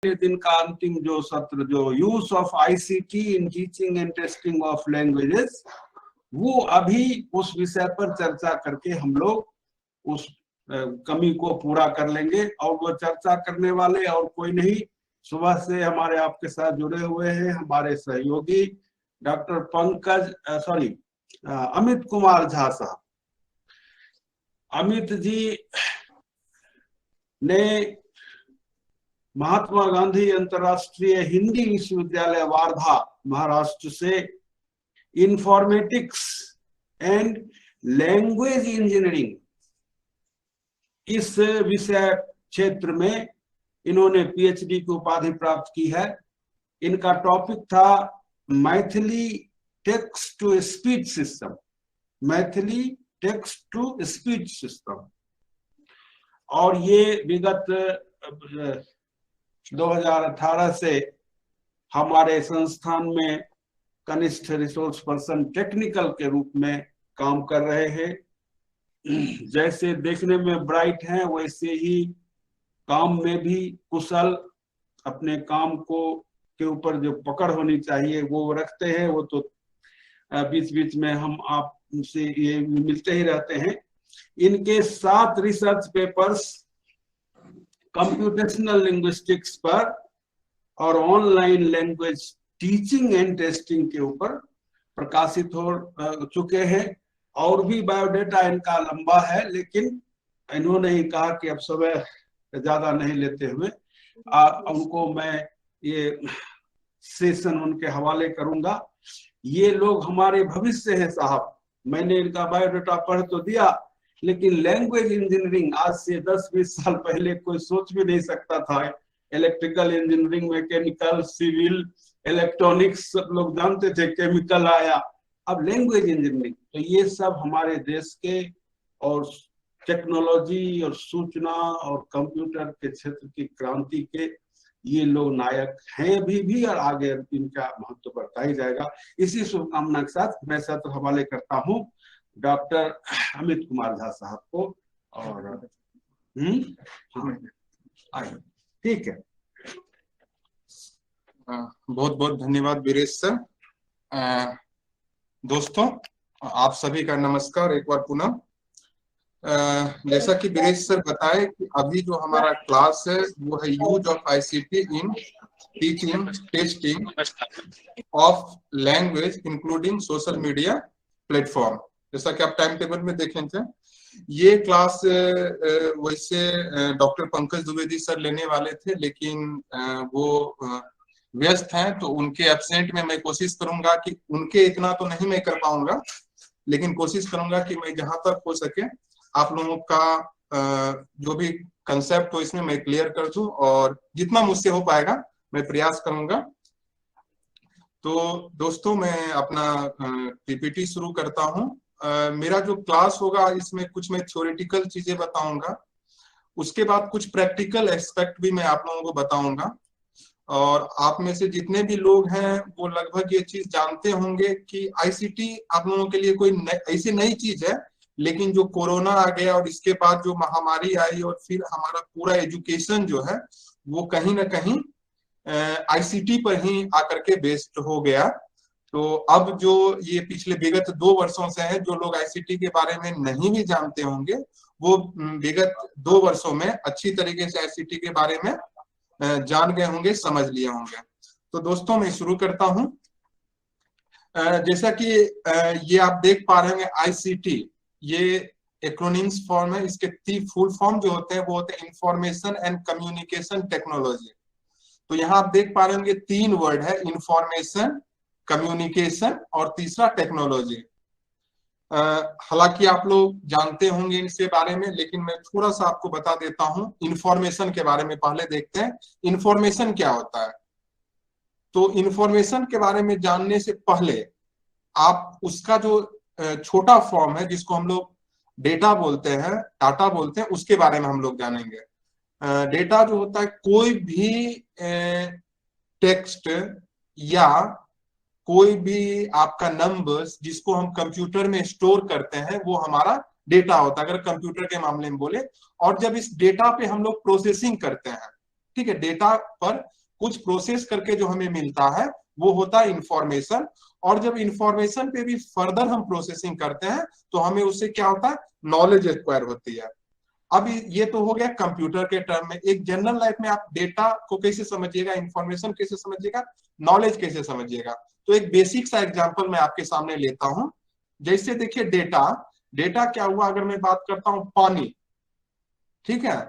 छठे दिन का अंतिम जो सत्र, जो use of ICT in teaching and testing of languages, वो अभी उस विषय पर चर्चा करके हम लोग उस कमी को पूरा कर लेंगे। और वो चर्चा करने वाले और कोई नहीं, सुबह से हमारे आपके साथ जुड़े हुए हैं हमारे सहयोगी डॉक्टर अमित कुमार झा साहब। अमित जी ने महात्मा गांधी अंतर्राष्ट्रीय हिंदी विश्वविद्यालय वार्धा महाराष्ट्र से इंफॉर्मेटिक्स एंड लैंग्वेज इंजीनियरिंग इस विषय क्षेत्र में इन्होंने पीएचडी की उपाधि प्राप्त की है। इनका टॉपिक था Maithili text to speech system, Maithili text to speech system. और ये विगत 2018 से हमारे संस्थान में कनिष्ठ रिसोर्स पर्सन टेक्निकल के रूप में काम कर रहे हैं। जैसे देखने में ब्राइट हैं, वैसे ही काम में भी कुशल, अपने काम को के ऊपर जो पकड़ होनी चाहिए वो रखते हैं। वो तो बीच बीच में हम आपसे ये मिलते ही रहते हैं। इनके 7 रिसर्च पेपर्स कंप्यूटेशनल लिंग्विस्टिक्स पर और online language teaching and testing के ऊपर प्रकाशित हो चुके हैं। और भी बायोडेटा इनका लंबा है, लेकिन इन्होंने ही कहा कि अब समय ज्यादा नहीं लेते हुए उनको मैं ये सेशन उनके हवाले करूंगा। ये लोग हमारे भविष्य हैं साहब। मैंने इनका बायोडेटा पढ़ तो दिया, लेकिन लैंग्वेज इंजीनियरिंग आज से 10-20 साल पहले कोई सोच भी नहीं सकता था। Electrical engineering, mechanical, civil, electronics सब लोग जानते थे, केमिकल आया, अब लैंग्वेज इंजीनियरिंग। तो ये सब हमारे देश के और टेक्नोलॉजी और सूचना और कंप्यूटर के क्षेत्र की क्रांति के ये लोग नायक हैं अभी भी, और आगे इनका महत्व बढ़ता ही जाएगा। इसी शुभकामना के साथ मैं सत्र हवाले करता हूँ डॉक्टर अमित कुमार झा साहब को। और हाँ, ठीक है। बहुत बहुत धन्यवाद वीरेश सर। दोस्तों, आप सभी का नमस्कार एक बार पुनः। जैसा कि वीरेश सर बताए कि अभी जो हमारा क्लास है वो है use of ICT in teaching testing of language including social media platform. जैसा कि आप टाइम टेबल में देखें थे, ये क्लास वैसे डॉक्टर पंकज द्विवेदी सर लेने वाले थे, लेकिन वो व्यस्त हैं, तो उनके एब्सेंट में मैं कोशिश करूंगा कि उनके इतना तो नहीं मैं कर पाऊंगा, लेकिन कोशिश करूंगा कि मैं जहां तक हो सके आप लोगों का जो भी कंसेप्ट हो इसमें मैं क्लियर कर दूं, और जितना मुझसे हो पाएगा मैं प्रयास करूंगा। तो दोस्तों, मैं अपना पीपीटी शुरू करता हूं। मेरा जो क्लास होगा इसमें कुछ मैं थ्योरेटिकल चीजें बताऊंगा, उसके बाद कुछ प्रैक्टिकल एस्पेक्ट भी मैं आप लोगों को बताऊंगा। और आप में से जितने भी लोग हैं वो लगभग ये चीज जानते होंगे कि आईसीटी आप लोगों के लिए कोई ऐसी नई चीज है, लेकिन जो कोरोना आ गया और इसके बाद जो महामारी आई और फिर हमारा पूरा एजुकेशन जो है वो कहीं ना कहीं आईसीटी पर ही आकर के बेस्ड हो गया। तो अब जो ये पिछले विगत 2 वर्षों से है, जो लोग आईसीटी के बारे में नहीं भी जानते होंगे वो विगत 2 वर्षों में अच्छी तरीके से आईसीटी के बारे में जान गए होंगे, समझ लिए होंगे। तो दोस्तों, मैं शुरू करता हूं। जैसा कि ये आप देख पा रहे होंगे, आईसीटी ये एक्रोनिम्स फॉर्म है। इसके फुल फॉर्म जो होते हैं वो होते हैं इंफॉर्मेशन एंड कम्युनिकेशन टेक्नोलॉजी। तो यहाँ आप देख पा रहे होंगे 3 वर्ड है, इंफॉर्मेशन, कम्युनिकेशन और तीसरा टेक्नोलॉजी। हालांकि आप लोग जानते होंगे इसके बारे में, लेकिन मैं थोड़ा सा आपको बता देता हूं इंफॉर्मेशन के बारे में। पहले देखते हैं इंफॉर्मेशन क्या होता है। तो इंफॉर्मेशन के बारे में जानने से पहले आप उसका जो छोटा फॉर्म है, जिसको हम लोग डेटा बोलते हैं, डाटा बोलते हैं, उसके बारे में हम लोग जानेंगे। डेटा जो होता है, कोई भी टेक्स्ट या कोई भी आपका नंबर्स जिसको हम कंप्यूटर में स्टोर करते हैं वो हमारा डेटा होता है, अगर कंप्यूटर के मामले में बोले। और जब इस डेटा पे हम लोग प्रोसेसिंग करते हैं, ठीक है, डेटा पर कुछ प्रोसेस करके जो हमें मिलता है वो होता है इंफॉर्मेशन। और जब इंफॉर्मेशन पे भी फर्दर हम प्रोसेसिंग करते हैं तो हमें उससे क्या होता है, नॉलेज एक्वायर होती है। अब ये तो हो गया कंप्यूटर के टर्म में। एक जनरल लाइफ में आप डेटा को कैसे समझिएगा, इंफॉर्मेशन कैसे समझिएगा, नॉलेज कैसे समझिएगा। तो एक बेसिक सा एग्जांपल मैं आपके सामने लेता हूं। जैसे देखिए डेटा, डेटा क्या हुआ, अगर मैं बात करता हूं पानी, ठीक है,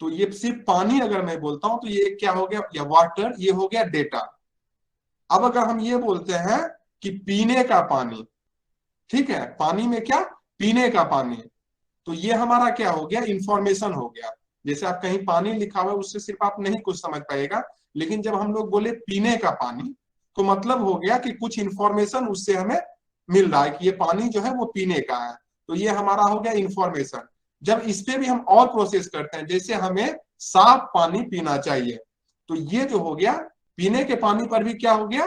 तो ये सिर्फ पानी अगर मैं बोलता हूं तो ये क्या हो गया, या वाटर, ये हो गया डेटा। अब अगर हम ये बोलते हैं कि पीने का पानी, ठीक है, पानी में क्या, पीने का पानी, तो ये हमारा क्या हो गया, इंफॉर्मेशन हो गया। जैसे आप कहीं पानी लिखा हुआ है उससे सिर्फ आप नहीं कुछ समझ पाएगा, लेकिन जब हम लोग बोले पीने का पानी तो मतलब हो गया कि कुछ इंफॉर्मेशन उससे हमें मिल रहा है कि ये पानी जो है वो पीने का है, तो ये हमारा हो गया इंफॉर्मेशन। जब इस पे भी हम और प्रोसेस करते हैं, जैसे हमें साफ पानी पीना चाहिए, तो ये जो हो गया पीने के पानी पर भी क्या हो गया,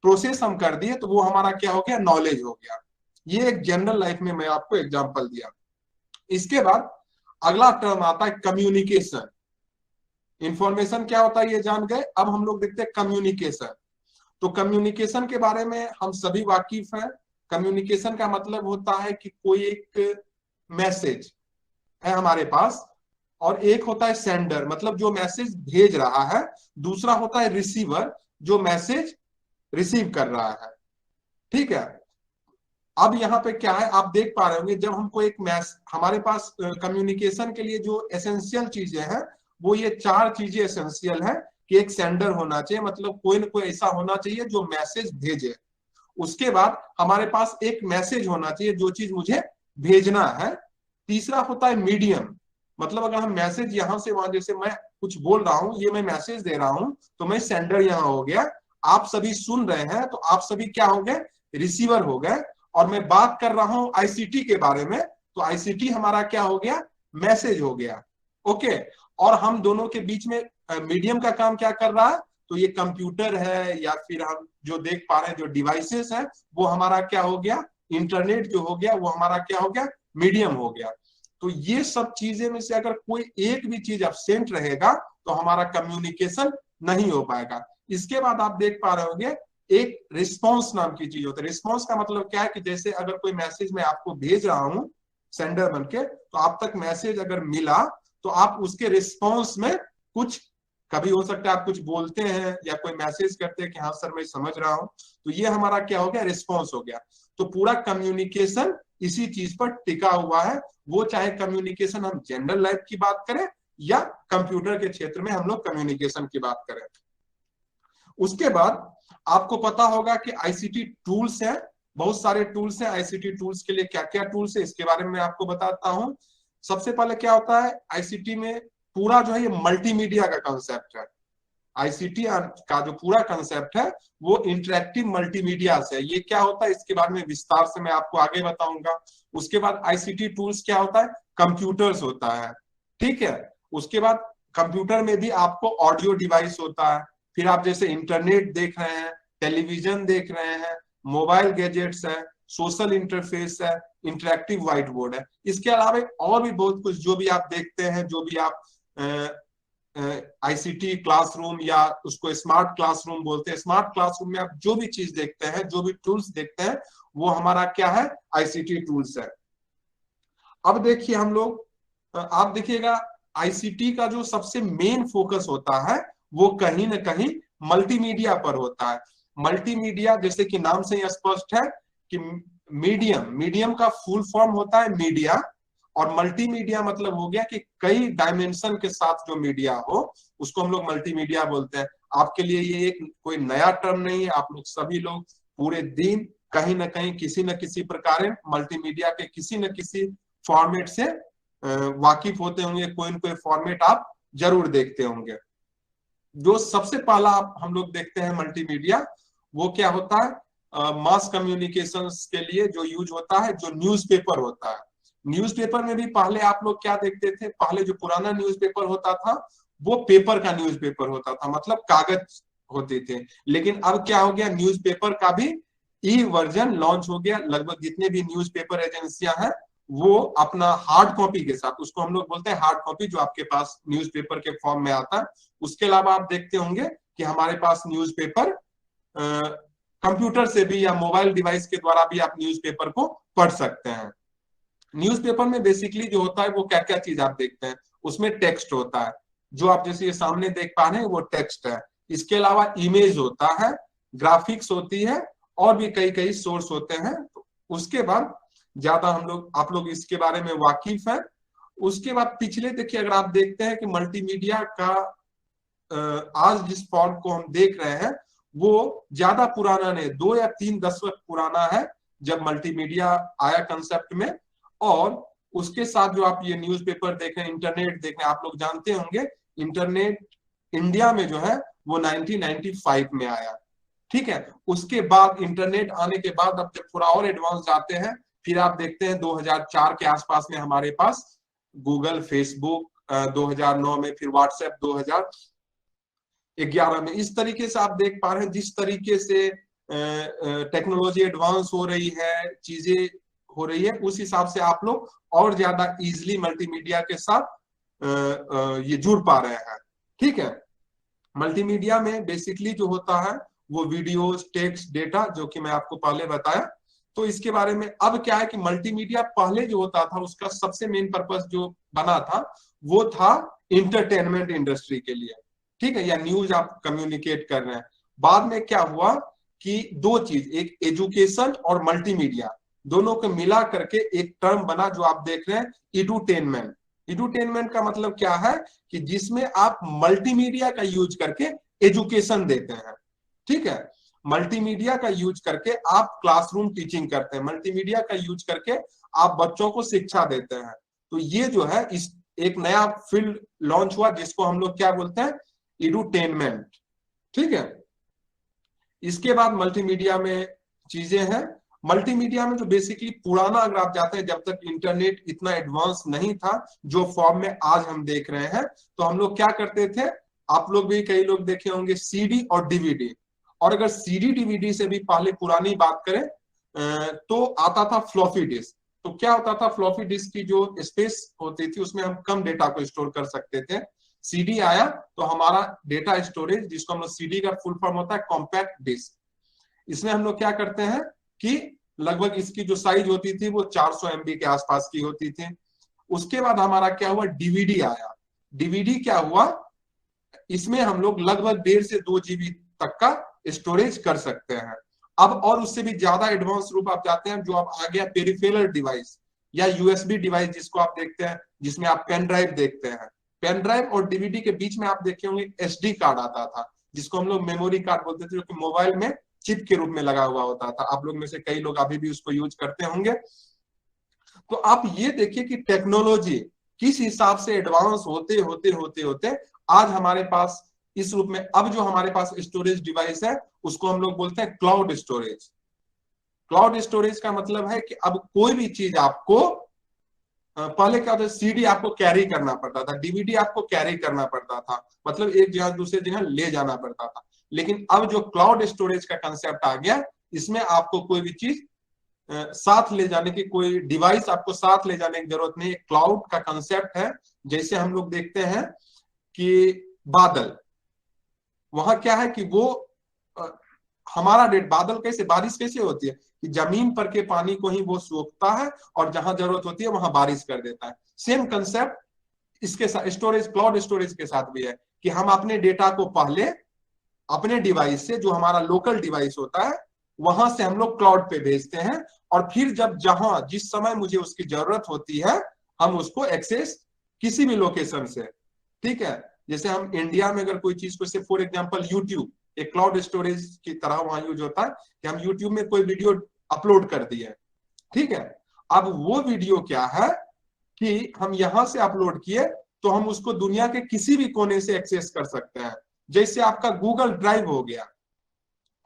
प्रोसेस हम कर दिए, तो वो हमारा क्या हो गया, नॉलेज हो गया। ये एक जनरल लाइफ में मैं आपको एग्जांपल दिया। इसके बाद अगला टर्म आता है कम्युनिकेशन। इंफॉर्मेशन क्या होता है ये जान गए, अब हम लोग देखते हैं कम्युनिकेशन। तो कम्युनिकेशन के बारे में हम सभी वाकिफ हैं। कम्युनिकेशन का मतलब होता है कि कोई एक मैसेज है हमारे पास, और एक होता है सेंडर, मतलब जो मैसेज भेज रहा है, दूसरा होता है रिसीवर, जो मैसेज रिसीव कर रहा है, ठीक है। अब यहाँ पे क्या है, आप देख पा रहे होंगे, जब हमको एक हमारे पास कम्युनिकेशन के लिए जो एसेंशियल चीजें हैं, वो ये 4 चीजें एसेंशियल है कि एक सेंडर होना चाहिए, मतलब कोई ना कोई ऐसा होना चाहिए जो मैसेज भेजे। उसके बाद हमारे पास एक मैसेज होना चाहिए, जो चीज मुझे भेजना है। तीसरा होता है मीडियम, मतलब अगर हम मैसेज यहां से वहां, जैसे मैं कुछ बोल रहा हूं, ये मैं मैसेज दे रहा हूं, तो मैं सेंडर यहां हो गया, आप सभी सुन रहे हैं, तो आप सभी क्या हो गए, रिसीवर हो गए। और मैं बात कर रहा हूं आईसीटी के बारे में, तो आईसीटी हमारा क्या हो गया, मैसेज हो गया, ओके। और हम दोनों के बीच में मीडियम का काम क्या कर रहा है, तो ये कंप्यूटर है, या फिर हम जो देख पा रहे हैं जो डिवाइसेस है, वो हमारा क्या हो गया, इंटरनेट जो हो गया, वो हमारा क्या हो गया, मीडियम हो गया। तो ये सब चीजें में से अगर कोई एक भी चीज एब्सेंट रहेगा तो हमारा कम्युनिकेशन नहीं हो पाएगा। इसके बाद आप देख पा रहे होंगे एक रिस्पॉन्स नाम की चीज होती है। रिस्पॉन्स का मतलब क्या है कि जैसे अगर कोई मैसेज मैं आपको भेज रहा हूं सेंडर बन के, तो आप तक मैसेज अगर मिला तो आप उसके रिस्पॉन्स में कुछ, कभी हो सकता है आप कुछ बोलते हैं या कोई मैसेज करते हैं कि हाँ सर मैं समझ रहा हूं, तो ये हमारा क्या हो गया, रिस्पॉन्स हो गया। तो पूरा कम्युनिकेशन इसी चीज पर टिका हुआ है, वो चाहे कम्युनिकेशन हम जनरल लाइफ की बात करें या कंप्यूटर के क्षेत्र में हम लोग कम्युनिकेशन की बात करें। उसके बाद आपको पता होगा कि आईसीटी टूल्स हैं, बहुत सारे टूल्स हैं। आईसीटी टूल्स के लिए क्या क्या टूल्स है इसके बारे में मैं आपको बताता हूं। सबसे पहले क्या होता है आईसीटी में, पूरा जो है ये मल्टीमीडिया का कंसेप्ट है। आईसीटी का जो पूरा कंसेप्ट है वो इंटरेक्टिव मल्टीमीडिया से है। ये क्या होता है इसके बारे में विस्तार से मैं आपको आगे बताऊंगा। उसके बाद आईसीटी टूल्स क्या होता है, कंप्यूटर्स होता है, ठीक है। उसके बाद कंप्यूटर में भी आपको ऑडियो डिवाइस होता है, फिर आप जैसे इंटरनेट देख रहे हैं, टेलीविजन देख रहे हैं, मोबाइल गैजेट्स है, सोशल इंटरफेस है, इंटरेक्टिव व्हाइट बोर्ड है। इसके अलावा और भी बहुत कुछ जो भी आप देखते हैं, जो भी आप आईसीटी क्लासरूम या उसको स्मार्ट क्लासरूम बोलते हैं, स्मार्ट क्लासरूम में आप जो भी चीज देखते हैं, जो भी टूल्स देखते हैं, वो हमारा क्या है, आईसीटी टूल्स है। अब देखिए हम लोग, आप देखिएगा आईसीटी का जो सबसे मेन फोकस होता है वो कहीं ना कहीं मल्टीमीडिया पर होता है। मल्टीमीडिया जैसे कि नाम से ही स्पष्ट है कि मीडियम का फुल फॉर्म होता है मीडिया, और मल्टीमीडिया मतलब हो गया कि कई डायमेंशन के साथ जो मीडिया हो उसको हम लोग मल्टीमीडिया बोलते हैं। आपके लिए ये एक कोई नया टर्म नहीं है, आप लोग सभी लोग पूरे दिन कहीं ना कहीं किसी न किसी प्रकार मल्टीमीडिया के किसी न किसी फॉर्मेट से वाकिफ होते होंगे, कोई न कोई फॉर्मेट आप जरूर देखते होंगे। जो सबसे पहला आप हम लोग देखते हैं मल्टीमीडिया, वो क्या होता है, मास कम्युनिकेशंस के लिए जो यूज होता है, जो न्यूज़पेपर होता है। न्यूज़पेपर में भी पहले आप लोग क्या देखते थे, पहले जो पुराना न्यूज़पेपर होता था वो पेपर का न्यूज़पेपर होता था, मतलब कागज होते थे। लेकिन अब क्या हो गया, न्यूज़पेपर का भी ई वर्जन लॉन्च हो गया। लगभग जितने भी न्यूज़पेपर एजेंसियां हैं वो अपना हार्ड कॉपी के साथ, उसको हम लोग बोलते हैं हार्ड कॉपी, जो आपके पास न्यूज़पेपर के फॉर्म में आता है। उसके अलावा आप देखते होंगे कि हमारे पास न्यूज़पेपर कंप्यूटर से भी या मोबाइल डिवाइस के द्वारा भी आप न्यूज़पेपर को पढ़ सकते हैं। न्यूज़पेपर में बेसिकली जो होता है वो क्या क्या चीज आप देखते हैं, उसमें टेक्स्ट होता है, जो आप जैसे ये सामने देख पा रहे हैं वो टेक्स्ट है। इसके अलावा इमेज होता है, ग्राफिक्स होती है, और भी कई कई सोर्स होते हैं। तो उसके बाद ज्यादा आप लोग इसके बारे में वाकिफ हैं। उसके बाद पिछले देखिए, अगर आप देखते हैं कि मल्टीमीडिया का आज जिस फॉर्म को हम देख रहे हैं वो ज्यादा पुराना नहीं, 2 या 3 दशक पुराना है जब मल्टीमीडिया आया कंसेप्ट में। और उसके साथ जो आप ये न्यूज़पेपर देख रहे हैं, इंटरनेट देख रहे हैं, आप लोग जानते होंगे इंटरनेट इंडिया में जो है वो 1995 में आया। ठीक है, उसके बाद इंटरनेट आने के बाद अब जब थोड़ा और एडवांस जाते हैं, फिर आप देखते हैं 2004 के आसपास में हमारे पास गूगल, फेसबुक 2009 में, फिर व्हाट्सएप 2011 में। इस तरीके से आप देख पा रहे हैं जिस तरीके से टेक्नोलॉजी एडवांस हो रही है, चीजें हो रही है, उस हिसाब से आप लोग और ज्यादा इजिली मल्टीमीडिया के साथ ये जुड़ पा रहे हैं। ठीक है, मल्टीमीडिया में बेसिकली जो होता है वो वीडियोस, टेक्स्ट, डेटा, जो कि मैं आपको पहले बताया। तो इसके बारे में अब क्या है कि मल्टीमीडिया पहले जो होता था उसका सबसे मेन पर्पस जो बना था वो था इंटरटेनमेंट इंडस्ट्री के लिए। ठीक है, या न्यूज आप कम्युनिकेट कर रहे हैं। बाद में क्या हुआ कि 2 चीज, एक एजुकेशन और मल्टीमीडिया, दोनों को मिला करके एक टर्म बना जो आप देख रहे हैं, एडुटेनमेंट। एडुटेनमेंट का मतलब क्या है कि जिसमें आप मल्टीमीडिया का यूज करके एजुकेशन देते हैं। ठीक है, मल्टीमीडिया का यूज करके आप क्लासरूम टीचिंग करते हैं, मल्टीमीडिया का यूज करके आप बच्चों को शिक्षा देते हैं। तो ये जो है इस एक नया फील्ड लॉन्च हुआ जिसको हम लोग क्या बोलते हैं, एडुटेनमेंट। ठीक है, इसके बाद मल्टीमीडिया में चीजें हैं। मल्टीमीडिया में जो बेसिकली पुराना, अगर आप जाते हैं, जब तक इंटरनेट इतना एडवांस नहीं था जो फॉर्म में आज हम देख रहे हैं, तो हम लोग क्या करते थे, आप लोग भी कई लोग देखे होंगे, सीडी और डीवीडी। और अगर सीडी डीवीडी से भी पहले पुरानी बात करें तो आता था फ्लॉपी डिस्क। तो क्या होता था, फ्लॉपी डिस्क की जो स्पेस होती थी उसमें हम कम डेटा को स्टोर कर सकते थे। सीडी आया तो हमारा डेटा स्टोरेज, जिसको हम लोग सीडी का फुल फॉर्म होता है कॉम्पैक्ट डिस्क, इसमें हम लोग क्या करते हैं कि लगभग इसकी जो साइज होती थी वो 400 MB के आसपास की होती थी। उसके बाद हमारा क्या हुआ, डीवीडी आया। डीवीडी क्या हुआ, इसमें हम लोग लगभग 1.5 से 2 GB तक का स्टोरेज कर सकते हैं। अब और उससे भी ज्यादा एडवांस रूप आप जाते हैं, जो आप आ गया पेरिफेरल डिवाइस या यूएसबी डिवाइस, जिसको आप देखते हैं, जिसमें आप पेन ड्राइव देखते हैं। पेन ड्राइव और डीवीडी के बीच में आप देखे होंगे एसडी कार्ड आता था, जिसको हम लोग मेमोरी कार्ड बोलते थे, जो कि मोबाइल में चिप के रूप में लगा हुआ होता था। आप लोग में से कई लोग अभी भी उसको यूज करते होंगे। तो आप ये देखिए कि टेक्नोलॉजी किस हिसाब से एडवांस होते होते होते होते आज हमारे पास इस रूप में, अब जो हमारे पास स्टोरेज डिवाइस है उसको हम लोग बोलते हैं क्लाउड स्टोरेज। क्लाउड स्टोरेज का मतलब है कि अब कोई भी चीज आपको, पहले क्या होता, सीडी आपको कैरी करना पड़ता था, डीवीडी आपको कैरी करना पड़ता था, मतलब एक जगह दूसरे जगह ले जाना पड़ता था। लेकिन अब जो क्लाउड स्टोरेज का कंसेप्ट आ गया, इसमें आपको कोई भी चीज साथ ले जाने की, कोई डिवाइस आपको साथ ले जाने की जरूरत नहीं। क्लाउड का कंसेप्ट है, जैसे हम लोग देखते हैं कि बादल, वहां क्या है कि वो हमारा बादल कैसे, बारिश कैसे होती है कि जमीन पर के पानी को ही वो सोखता है और जहां जरूरत होती है वहां बारिश कर देता है। सेम कंसेप्ट इसके साथ स्टोरेज, क्लाउड स्टोरेज के साथ भी है कि हम अपने डेटा को पहले अपने डिवाइस से, जो हमारा लोकल डिवाइस होता है, वहां से हम लोग क्लाउड पे भेजते हैं, और फिर जब जहां जिस समय मुझे उसकी जरूरत होती है हम उसको एक्सेस किसी भी लोकेशन से। ठीक है, जैसे हम इंडिया में अगर कोई चीज को, फॉर एग्जांपल यूट्यूब एक क्लाउड स्टोरेज की तरह वहां यूज होता है कि हम यूट्यूब में कोई वीडियो अपलोड कर दिए। ठीक है, अब वो वीडियो क्या है कि हम यहां से अपलोड किए तो हम उसको दुनिया के किसी भी कोने से एक्सेस कर सकते हैं। जैसे आपका गूगल ड्राइव हो गया,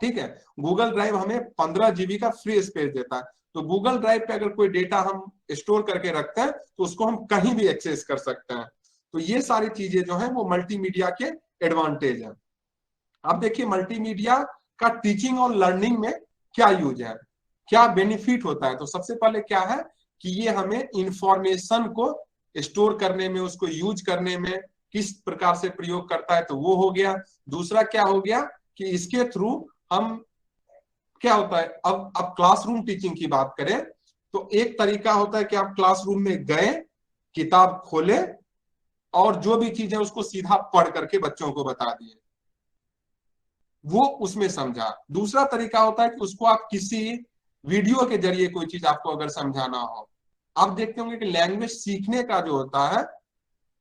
ठीक है, गूगल ड्राइव हमें 15 GB का फ्री स्पेस देता है। तो गूगल ड्राइव पे अगर कोई डेटा हम स्टोर करके रखते हैं तो उसको हम कहीं भी एक्सेस कर सकते हैं। तो ये सारी चीजें जो है वो मल्टीमीडिया के एडवांटेज है। अब देखिए मल्टीमीडिया का टीचिंग और लर्निंग में क्या यूज है, क्या बेनिफिट होता है। तो सबसे पहले क्या है कि ये हमें इंफॉर्मेशन को स्टोर करने में, उसको यूज करने में किस प्रकार से प्रयोग करता है, तो वो हो गया। दूसरा क्या हो गया कि इसके थ्रू हम क्या होता है, अब क्लासरूम टीचिंग की बात करें तो एक तरीका होता है कि आप क्लासरूम में गए, किताब खोले और जो भी चीज है उसको सीधा पढ़ करके बच्चों को बता दिए, वो उसमें समझा। दूसरा तरीका होता है कि उसको आप किसी वीडियो के जरिए कोई चीज आपको अगर समझाना हो। आप देखते होंगे कि लैंग्वेज सीखने का जो होता है,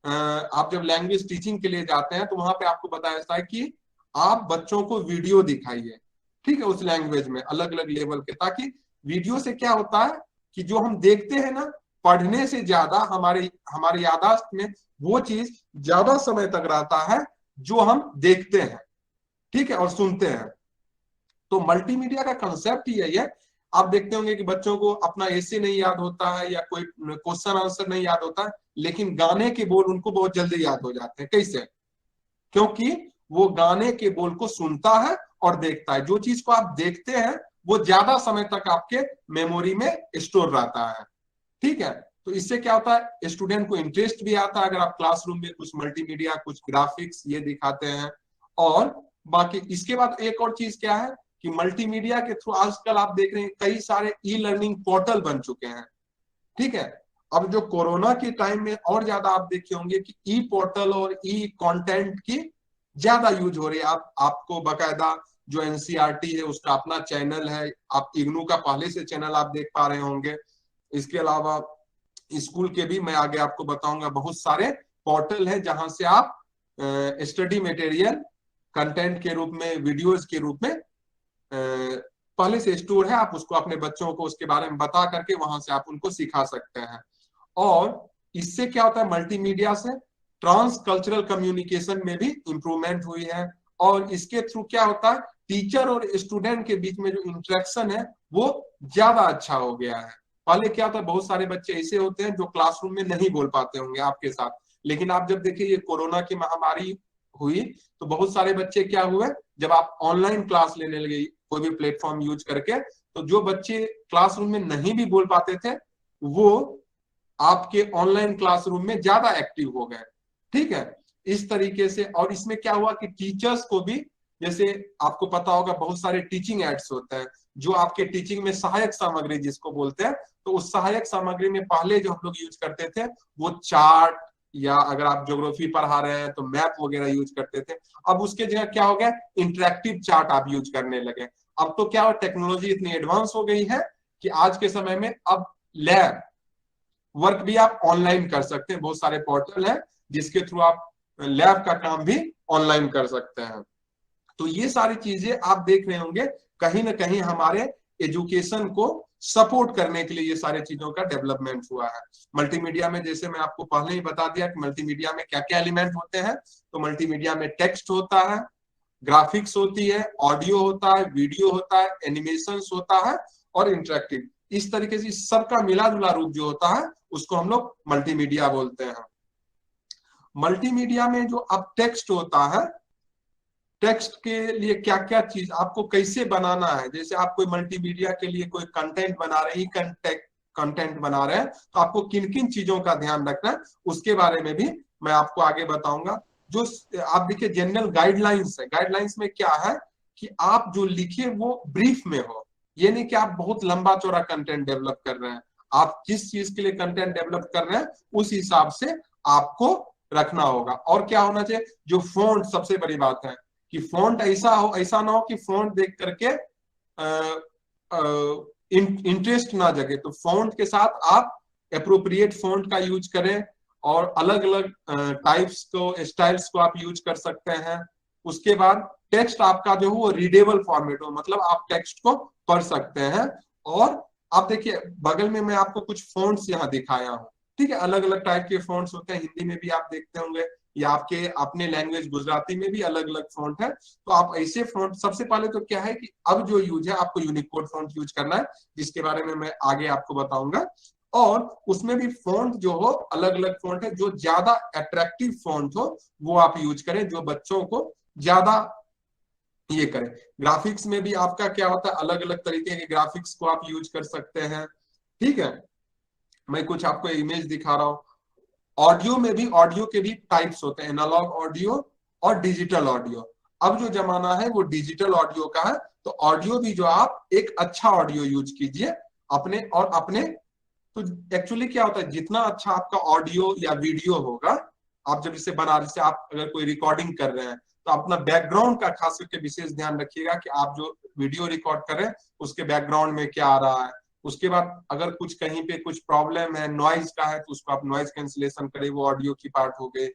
आप जब लैंग्वेज टीचिंग के लिए जाते हैं तो वहां पे आपको बताया जाता है कि आप बच्चों को वीडियो दिखाइए, ठीक है, उस लैंग्वेज में अलग अलग लेवल के, ताकि वीडियो से क्या होता है कि जो हम देखते हैं ना, पढ़ने से ज्यादा हमारे याददाश्त में वो चीज ज्यादा समय तक रहता है जो हम देखते हैं, ठीक है, और सुनते हैं। तो मल्टीमीडिया का कंसेप्ट यही है। आप देखते होंगे कि बच्चों को अपना ऐसे नहीं याद होता है या कोई क्वेश्चन आंसर नहीं याद होता है, लेकिन गाने के बोल उनको बहुत जल्दी याद हो जाते हैं। कैसे? क्योंकि वो गाने के बोल को सुनता है और देखता है। जो चीज को आप देखते हैं वो ज्यादा समय तक आपके मेमोरी में स्टोर रहता है, ठीक है। तो इससे क्या होता है, स्टूडेंट को इंटरेस्ट भी आता है अगर आप क्लासरूम में कुछ मल्टीमीडिया, कुछ ग्राफिक्स ये दिखाते हैं। और बाकी इसके बाद एक और चीज क्या है कि मल्टीमीडिया के थ्रू आजकल आप देख रहे हैं कई सारे ई लर्निंग पोर्टल बन चुके हैं, ठीक है। अब जो कोरोना के टाइम में और ज्यादा आप देखे होंगे कि ई पोर्टल और ई कंटेंट की ज्यादा यूज हो रही है। आपको बकायदा जो एनसीईआरटी है उसका अपना चैनल है, आप इग्नू का पहले से चैनल आप देख पा रहे होंगे। इसके अलावा स्कूल के भी मैं आगे आपको बताऊंगा बहुत सारे पोर्टल है जहां से आप स्टडी मटेरियल कंटेंट के रूप में, वीडियोस के रूप में पहले से स्टोर है, आप उसको अपने बच्चों को उसके बारे में बता करके वहां से आप उनको सिखा सकते हैं। और इससे क्या होता है, मल्टीमीडिया से ट्रांस कल्चरल कम्युनिकेशन में भी इंप्रूवमेंट हुई है। और इसके थ्रू क्या होता है, टीचर और स्टूडेंट के बीच में जो इंटरेक्शन है वो ज्यादा अच्छा हो गया है। पहले क्या होता है, बहुत सारे बच्चे ऐसे होते हैं जो क्लासरूम में नहीं बोल पाते होंगे आपके साथ, लेकिन आप जब देखिए ये कोरोना की महामारी हुई तो बहुत सारे बच्चे क्या हुए, जब आप ऑनलाइन क्लास लेने लगे कोई भी प्लेटफॉर्म यूज करके, तो जो बच्चे क्लासरूम में नहीं भी बोल पाते थे वो आपके ऑनलाइन क्लासरूम में ज्यादा एक्टिव हो गए, ठीक है। इस तरीके से, और इसमें क्या हुआ कि टीचर्स को भी, जैसे आपको पता होगा बहुत सारे टीचिंग एड्स होते हैं जो आपके टीचिंग में सहायक सामग्री जिसको बोलते हैं, तो उस सहायक सामग्री में पहले जो हम लोग यूज करते थे वो चार्ट, या अगर आप ज्योग्राफी पढ़ा रहे हैं तो मैप वगैरह यूज करते थे। अब उसके जगह क्या हो गया, इंटरेक्टिव चार्ट आप यूज करने लगे। अब तो क्या हो, टेक्नोलॉजी इतनी एडवांस हो गई है कि आज के समय में अब लैब वर्क भी आप ऑनलाइन कर सकते हैं। बहुत सारे पोर्टल है जिसके थ्रू आप लैब का काम भी ऑनलाइन कर सकते हैं। तो ये सारी चीजें आप देख रहे होंगे कहीं ना कहीं हमारे एजुकेशन को सपोर्ट करने के लिए ये सारी चीजों का डेवलपमेंट हुआ है। मल्टीमीडिया में जैसे मैं आपको पहले ही बता दिया कि मल्टीमीडिया में क्या क्या एलिमेंट होते हैं। तो मल्टीमीडिया में टेक्स्ट होता है, ग्राफिक्स होती है, ऑडियो होता है, वीडियो होता है, एनिमेशंस होता है और इंटरेक्टिव। इस तरीके से सबका मिला जुला रूप जो होता है उसको हम लोग मल्टीमीडिया बोलते हैं। मल्टीमीडिया में जो अब टेक्स्ट होता है, टेक्स्ट के लिए क्या क्या चीज आपको कैसे बनाना है, जैसे आप कोई मल्टीमीडिया के लिए कोई कंटेंट बना रहे हैं, कंटेंट बना रहे हैं, तो आपको किन किन चीजों का ध्यान रखना है उसके बारे में भी मैं आपको आगे बताऊंगा। जो आप देखिए जनरल गाइडलाइंस है, गाइडलाइंस में क्या है कि आप जो लिखे वो ब्रीफ में हो, ये नहीं कि आप बहुत लंबा चौड़ा कंटेंट डेवलप कर रहे हैं। आप जिस चीज के लिए कंटेंट डेवलप कर रहे हैं उस हिसाब से आपको रखना होगा। और क्या होना चाहिए, जो फॉन्ट, सबसे बड़ी बात है कि फॉन्ट ऐसा ना हो कि फॉन्ट देख करके इंटरेस्ट ना जगे। तो फॉन्ट के साथ आप एप्रोप्रिएट फॉन्ट का यूज करें और अलग अलग टाइप्स को, स्टाइल्स को आप यूज कर सकते हैं। उसके बाद टेक्स्ट आपका जो है वो रीडेबल फॉर्मेट हो, मतलब आप टेक्स्ट को पढ़ सकते हैं। और आप देखिए बगल में मैं आपको कुछ फॉन्ट्स यहाँ दिखाया हूँ, ठीक है, अलग अलग टाइप के फॉन्ट्स होते हैं। हिंदी में भी आप देखते होंगे या आपके अपने लैंग्वेज गुजराती में भी अलग अलग फॉन्ट है। तो आप ऐसे फॉन्ट, सबसे पहले तो क्या है कि अब जो यूज है आपको यूनिकोड फॉन्ट यूज करना है, जिसके बारे में मैं आगे आपको बताऊंगा। और उसमें भी फॉन्ट जो हो, अलग अलग फॉन्ट है, जो ज्यादा अट्रैक्टिव फॉन्ट हो वो आप यूज करें, जो बच्चों को ज्यादा ये करें। ग्राफिक्स में भी आपका क्या होता है, अलग अलग तरीके के ग्राफिक्स को आप यूज कर सकते हैं, ठीक है। मैं कुछ आपको इमेज दिखा रहा हूं। ऑडियो में भी, ऑडियो के भी टाइप्स होते हैं, एनालॉग ऑडियो और डिजिटल ऑडियो। अब जो जमाना है वो डिजिटल ऑडियो का है, तो ऑडियो भी जो आप एक अच्छा ऑडियो यूज कीजिए अपने और अपने। तो एक्चुअली क्या होता है, जितना अच्छा आपका ऑडियो या वीडियो होगा, आप जब इसे बना, जैसे आप अगर कोई रिकॉर्डिंग कर रहे हैं तो अपना बैकग्राउंड का खास करके विशेष ध्यान रखिएगा कि आप जो वीडियो रिकॉर्ड कर रहे हैं उसके बैकग्राउंड में क्या आ रहा है। उसके बाद अगर कुछ कहीं पे कुछ प्रॉब्लम है नॉइज का है तो उसको आप नॉइज कैंसिलेशन करें, वो ऑडियो की पार्ट हो गए।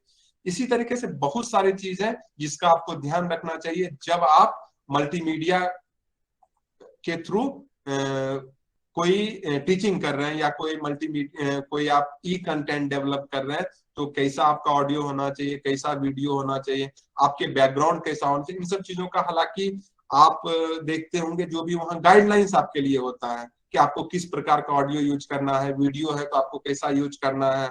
इसी तरीके से बहुत सारी चीज है जिसका आपको ध्यान रखना चाहिए जब आप मल्टीमीडिया के थ्रू कोई टीचिंग कर रहे हैं या कोई आप ई कंटेंट डेवलप कर रहे हैं, तो कैसा आपका ऑडियो होना चाहिए, कैसा वीडियो होना चाहिए, आपके बैकग्राउंड कैसा होना चाहिए, इन सब चीजों का हालांकि आप देखते होंगे जो भी वहां गाइडलाइंस आपके लिए होता है कि आपको किस प्रकार का ऑडियो यूज करना है, वीडियो है तो आपको कैसा यूज करना है।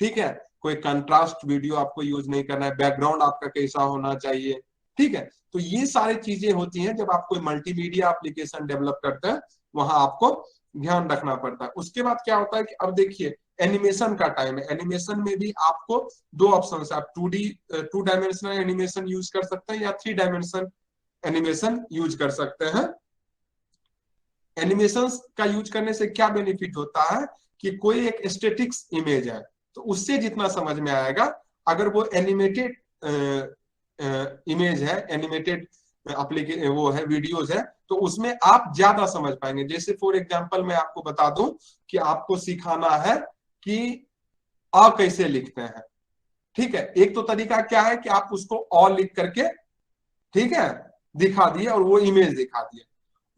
ठीक है, कोई कंट्रास्ट वीडियो आपको यूज नहीं करना है, बैकग्राउंड आपका कैसा होना चाहिए। ठीक है, तो ये सारी चीजें होती हैं जब आप कोई मल्टीमीडिया एप्लीकेशन डेवलप करते हैं, वहां आपको ध्यान रखना पड़ता है। उसके बाद क्या होता है कि अब देखिए एनिमेशन का टाइम है। एनिमेशन में भी आपको दो ऑप्शन है, आप 2 डायमेंशनल एनिमेशन यूज कर सकते हैं या 3 डायमेंशन एनिमेशन यूज कर सकते हैं। एनिमेशन का यूज करने से क्या बेनिफिट होता है कि कोई एक स्टेटिक्स इमेज है तो उससे जितना समझ में आएगा, अगर वो एनिमेटेड इमेज है, एनिमेटेड वो है, वीडियोज है, तो उसमें आप ज्यादा समझ पाएंगे। जैसे फॉर एग्जांपल मैं आपको बता दूं कि आपको सिखाना है कि अ कैसे लिखते हैं। ठीक है, एक तो तरीका क्या है कि आप उसको अ लिख करके, ठीक है, दिखा दिए और वो इमेज दिखा दिए।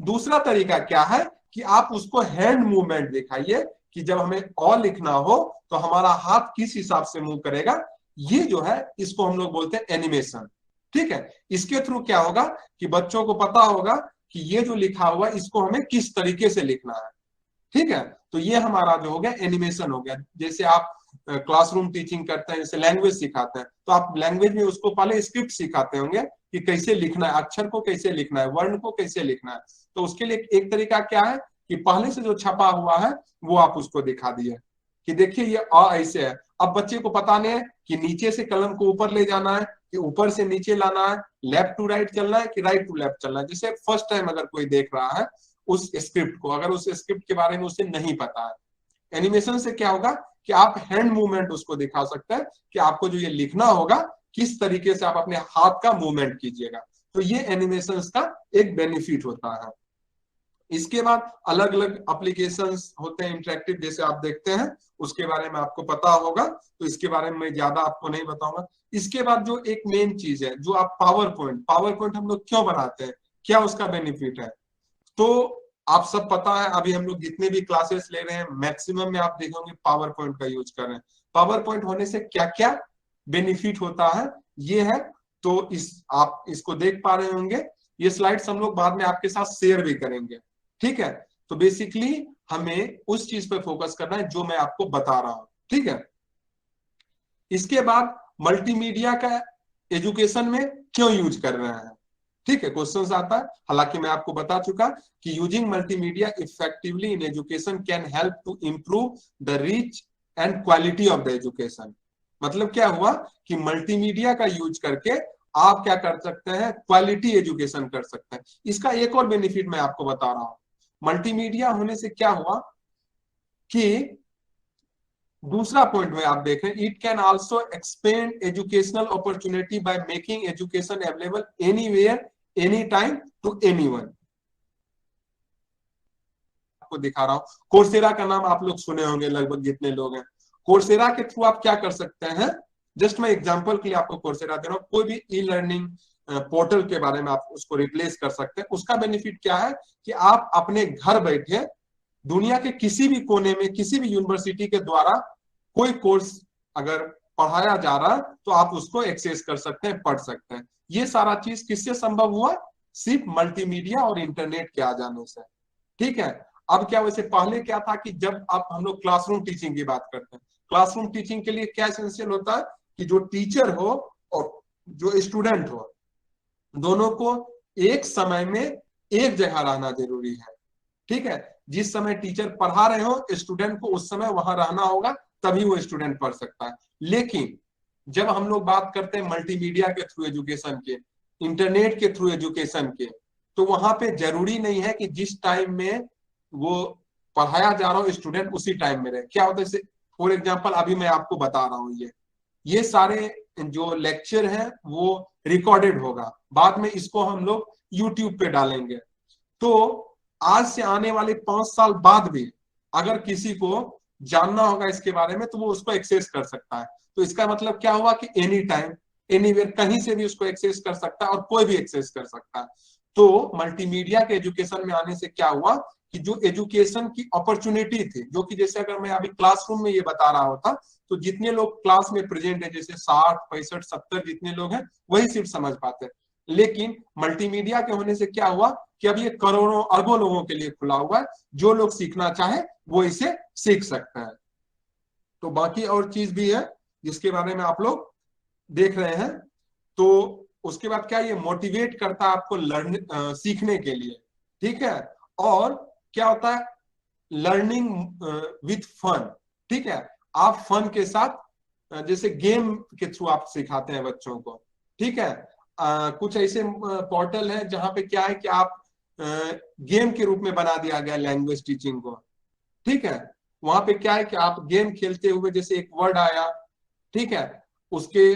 दूसरा तरीका क्या है कि आप उसको हैंड मूवमेंट दिखाइए कि जब हमें अ लिखना हो तो हमारा हाथ किस हिसाब से मूव करेगा। ये जो है इसको हम लोग बोलते हैं एनिमेशन। ठीक है, इसके थ्रू क्या होगा कि बच्चों को पता होगा कि ये जो लिखा हुआ इसको हमें किस तरीके से लिखना है। ठीक है, तो ये हमारा जो हो गया एनिमेशन हो गया। जैसे आप क्लासरूम टीचिंग करते हैं, जैसे लैंग्वेज सिखाते हैं, तो आप लैंग्वेज में उसको पहले स्क्रिप्ट सिखाते होंगे कि कैसे लिखना है, अक्षर को कैसे लिखना है, वर्ण को कैसे लिखना है। तो उसके लिए एक तरीका क्या है कि पहले से जो छपा हुआ है वो आप उसको दिखा दिए कि देखिए ये अ ऐसे है। अब बच्चे को पता नहीं है कि नीचे से कलम को ऊपर ले जाना है कि ऊपर से नीचे लाना है, लेफ्ट टू राइट चलना है कि राइट टू लेफ्ट चलना है। जैसे फर्स्ट टाइम अगर कोई देख रहा है उस स्क्रिप्ट को, अगर उस स्क्रिप्ट के बारे में उसे नहीं पता है, एनिमेशन से क्या होगा कि आप हैंड मूवमेंट उसको दिखा सकते हैं कि आपको जो ये लिखना होगा किस तरीके से आप अपने हाथ का मूवमेंट कीजिएगा। तो ये एनिमेशन का एक बेनिफिट होता है। इसके बाद अलग अलग एप्लीकेशंस होते हैं इंटरेक्टिव, जैसे आप देखते हैं, उसके बारे में आपको पता होगा, तो इसके बारे में मैं ज्यादा आपको नहीं बताऊंगा। इसके बाद जो एक मेन चीज है, जो आप पावर पॉइंट हम लोग क्यों बनाते हैं, क्या उसका बेनिफिट है, तो आप सब पता है। अभी हम लोग जितने भी क्लासेस ले रहे हैं मैक्सिमम में आप देखेंगे पावर पॉइंट का यूज कर रहे हैं। पावर पॉइंट होने से क्या क्या बेनिफिट होता है ये है, तो आप इसको देख पा रहे होंगे। ये स्लाइड्स हम लोग बाद में आपके साथ शेयर भी करेंगे। ठीक है, तो बेसिकली हमें उस चीज पे फोकस करना है जो मैं आपको बता रहा हूं। ठीक है, इसके बाद मल्टीमीडिया का एजुकेशन में क्यों यूज कर रहे हैं। ठीक है, क्वेश्चन आता है। हालांकि मैं आपको बता चुका कि using multimedia effectively in education can help to improve the reach and quality of the education. मतलब क्या हुआ कि मल्टीमीडिया का यूज करके आप क्या कर सकते हैं, क्वालिटी एजुकेशन कर सकते हैं। इसका एक और बेनिफिट मैं आपको बता रहा हूं। मल्टीमीडिया होने से क्या हुआ कि दूसरा पॉइंट में आप देखें, it can also expand educational opportunity by making education available anywhere any time to anyone. आपको दिखा रहा हूं, कोर्सेरा का नाम आप लोग सुने होंगे लगभग जितने लोग हैं। कोर्सेरा के थ्रू आप क्या कर सकते हैं, जस्ट मैं एग्जांपल के लिए आपको कोर्सेरा दे रहा हूं। कोई भी ई लर्निंग पोर्टल के बारे में आप उसको रिप्लेस कर सकते हैं। उसका बेनिफिट क्या है कि आप अपने घर बैठे दुनिया के किसी भी कोने में किसी भी यूनिवर्सिटी के द्वारा कोई कोर्स अगर पढ़ाया जा रहा है तो आप उसको एक्सेस कर सकते हैं, पढ़ सकते हैं। ये सारा चीज किससे संभव हुआ, सिर्फ मल्टीमीडिया और इंटरनेट के आ जाने से। ठीक है, अब क्या, वैसे पहले क्या था कि जब आप हम लोग क्लासरूम टीचिंग की बात करते हैं, क्लासरूम टीचिंग के लिए क्या एसेंशियल होता है कि जो टीचर हो और जो स्टूडेंट हो दोनों को एक समय में एक जगह रहना जरूरी है। ठीक है, जिस समय टीचर पढ़ा रहे हो स्टूडेंट को उस समय वहां रहना होगा, तभी वो स्टूडेंट पढ़ सकता है। लेकिन जब हम लोग बात करते हैं मल्टीमीडिया के थ्रू एजुकेशन के, इंटरनेट के थ्रू एजुकेशन के, तो वहां पे जरूरी नहीं है कि जिस टाइम में वो पढ़ाया जा रहा हो स्टूडेंट उसी टाइम में रहे। क्या होता है, फॉर एग्जांपल अभी मैं आपको बता रहा हूँ, ये सारे जो लेक्चर हैं वो रिकॉर्डेड होगा, बाद में इसको हम लोग यूट्यूब पे डालेंगे। तो आज से आने वाले 5 साल बाद भी अगर किसी को जानना होगा इसके बारे में तो वो उसको एक्सेस कर सकता है। तो इसका मतलब क्या हुआ कि एनी टाइम एनीवेयर कहीं से भी उसको एक्सेस कर सकता है और कोई भी एक्सेस कर सकता है। तो मल्टीमीडिया के एजुकेशन में आने से क्या हुआ कि जो एजुकेशन की अपॉर्चुनिटी थी, जो कि जैसे अगर मैं अभी क्लासरूम में ये बता रहा होता तो जितने लोग क्लास में प्रेजेंट है, जैसे 60, 65, 70 जितने लोग हैं वही सिर्फ समझ पाते हैं। लेकिन मल्टीमीडिया के होने से क्या हुआ कि अब ये करोड़ों अरबों लोगों के लिए खुला हुआ है, जो लोग सीखना चाहे वो इसे सीख सकते हैं। तो बाकी और चीज भी है जिसके बारे में आप लोग देख रहे हैं। तो उसके बाद क्या, ये मोटिवेट करता है आपको सीखने के लिए, ठीक है। और क्या होता है, लर्निंग विथ फन, ठीक है। आप फन के साथ जैसे गेम के थ्रू आप सिखाते हैं बच्चों को, ठीक है। कुछ ऐसे पोर्टल है जहां पे क्या है कि आप गेम के रूप में बना दिया गया लैंग्वेज टीचिंग को, ठीक है। वहां पे क्या है कि आप गेम खेलते हुए जैसे एक वर्ड आया, ठीक है, उसके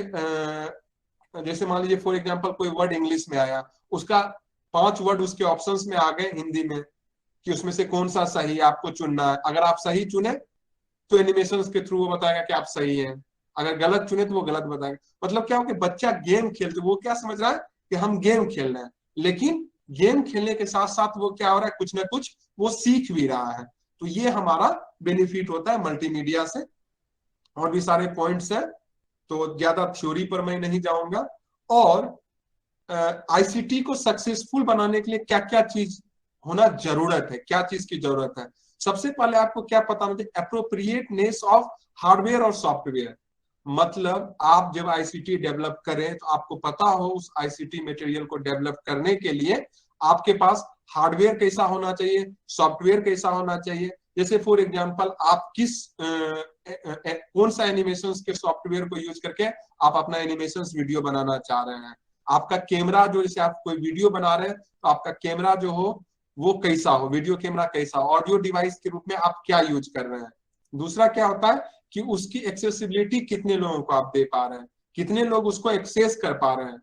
जैसे मान लीजिए फॉर एग्जांपल कोई वर्ड इंग्लिश में आया, उसका 5 वर्ड उसके ऑप्शंस में आ गए हिंदी में कि उसमें से कौन सा सही आपको चुनना है। अगर आप सही चुने तो एनिमेशंस के थ्रू वो बताएगा कि आप सही हैं, अगर गलत चुने तो वो गलत बताएगा। मतलब क्या हो कि बच्चा गेम खेलते, वो क्या समझ रहा है कि हम गेम खेल रहे हैं, लेकिन गेम खेलने के साथ साथ वो क्या हो रहा है, कुछ ना कुछ वो सीख भी रहा है। तो ये हमारा बेनिफिट होता है मल्टीमीडिया से। और भी सारे पॉइंट्स हैं, तो ज्यादा थ्योरी पर मैं नहीं जाऊंगा। और आईसीटी को सक्सेसफुल बनाने के लिए क्या क्या चीज होना जरूरत है, क्या चीज की जरूरत है। सबसे पहले आपको क्या पता होना चाहिए, एप्रोप्रिएटनेस ऑफ हार्डवेयर और सॉफ्टवेयर। मतलब आप जब आईसीटी डेवलप करें तो आपको पता हो उस आईसीटी मटेरियल को डेवलप करने के लिए आपके पास हार्डवेयर कैसा होना चाहिए, सॉफ्टवेयर कैसा होना चाहिए। जैसे फॉर एग्जांपल आप कौन सा एनिमेशंस के सॉफ्टवेयर को यूज करके आप अपना एनिमेशंस वीडियो बनाना चाह रहे हैं। आपका कैमरा जो, जैसे आप कोई वीडियो बना रहे हैं तो आपका कैमरा जो हो वो कैसा हो, वीडियो कैमरा कैसा हो, ऑडियो डिवाइस के रूप में आप क्या यूज कर रहे हैं। दूसरा क्या होता है कि उसकी एक्सेसिबिलिटी कितने लोगों को आप दे पा रहे हैं, कितने लोग उसको एक्सेस कर पा रहे हैं,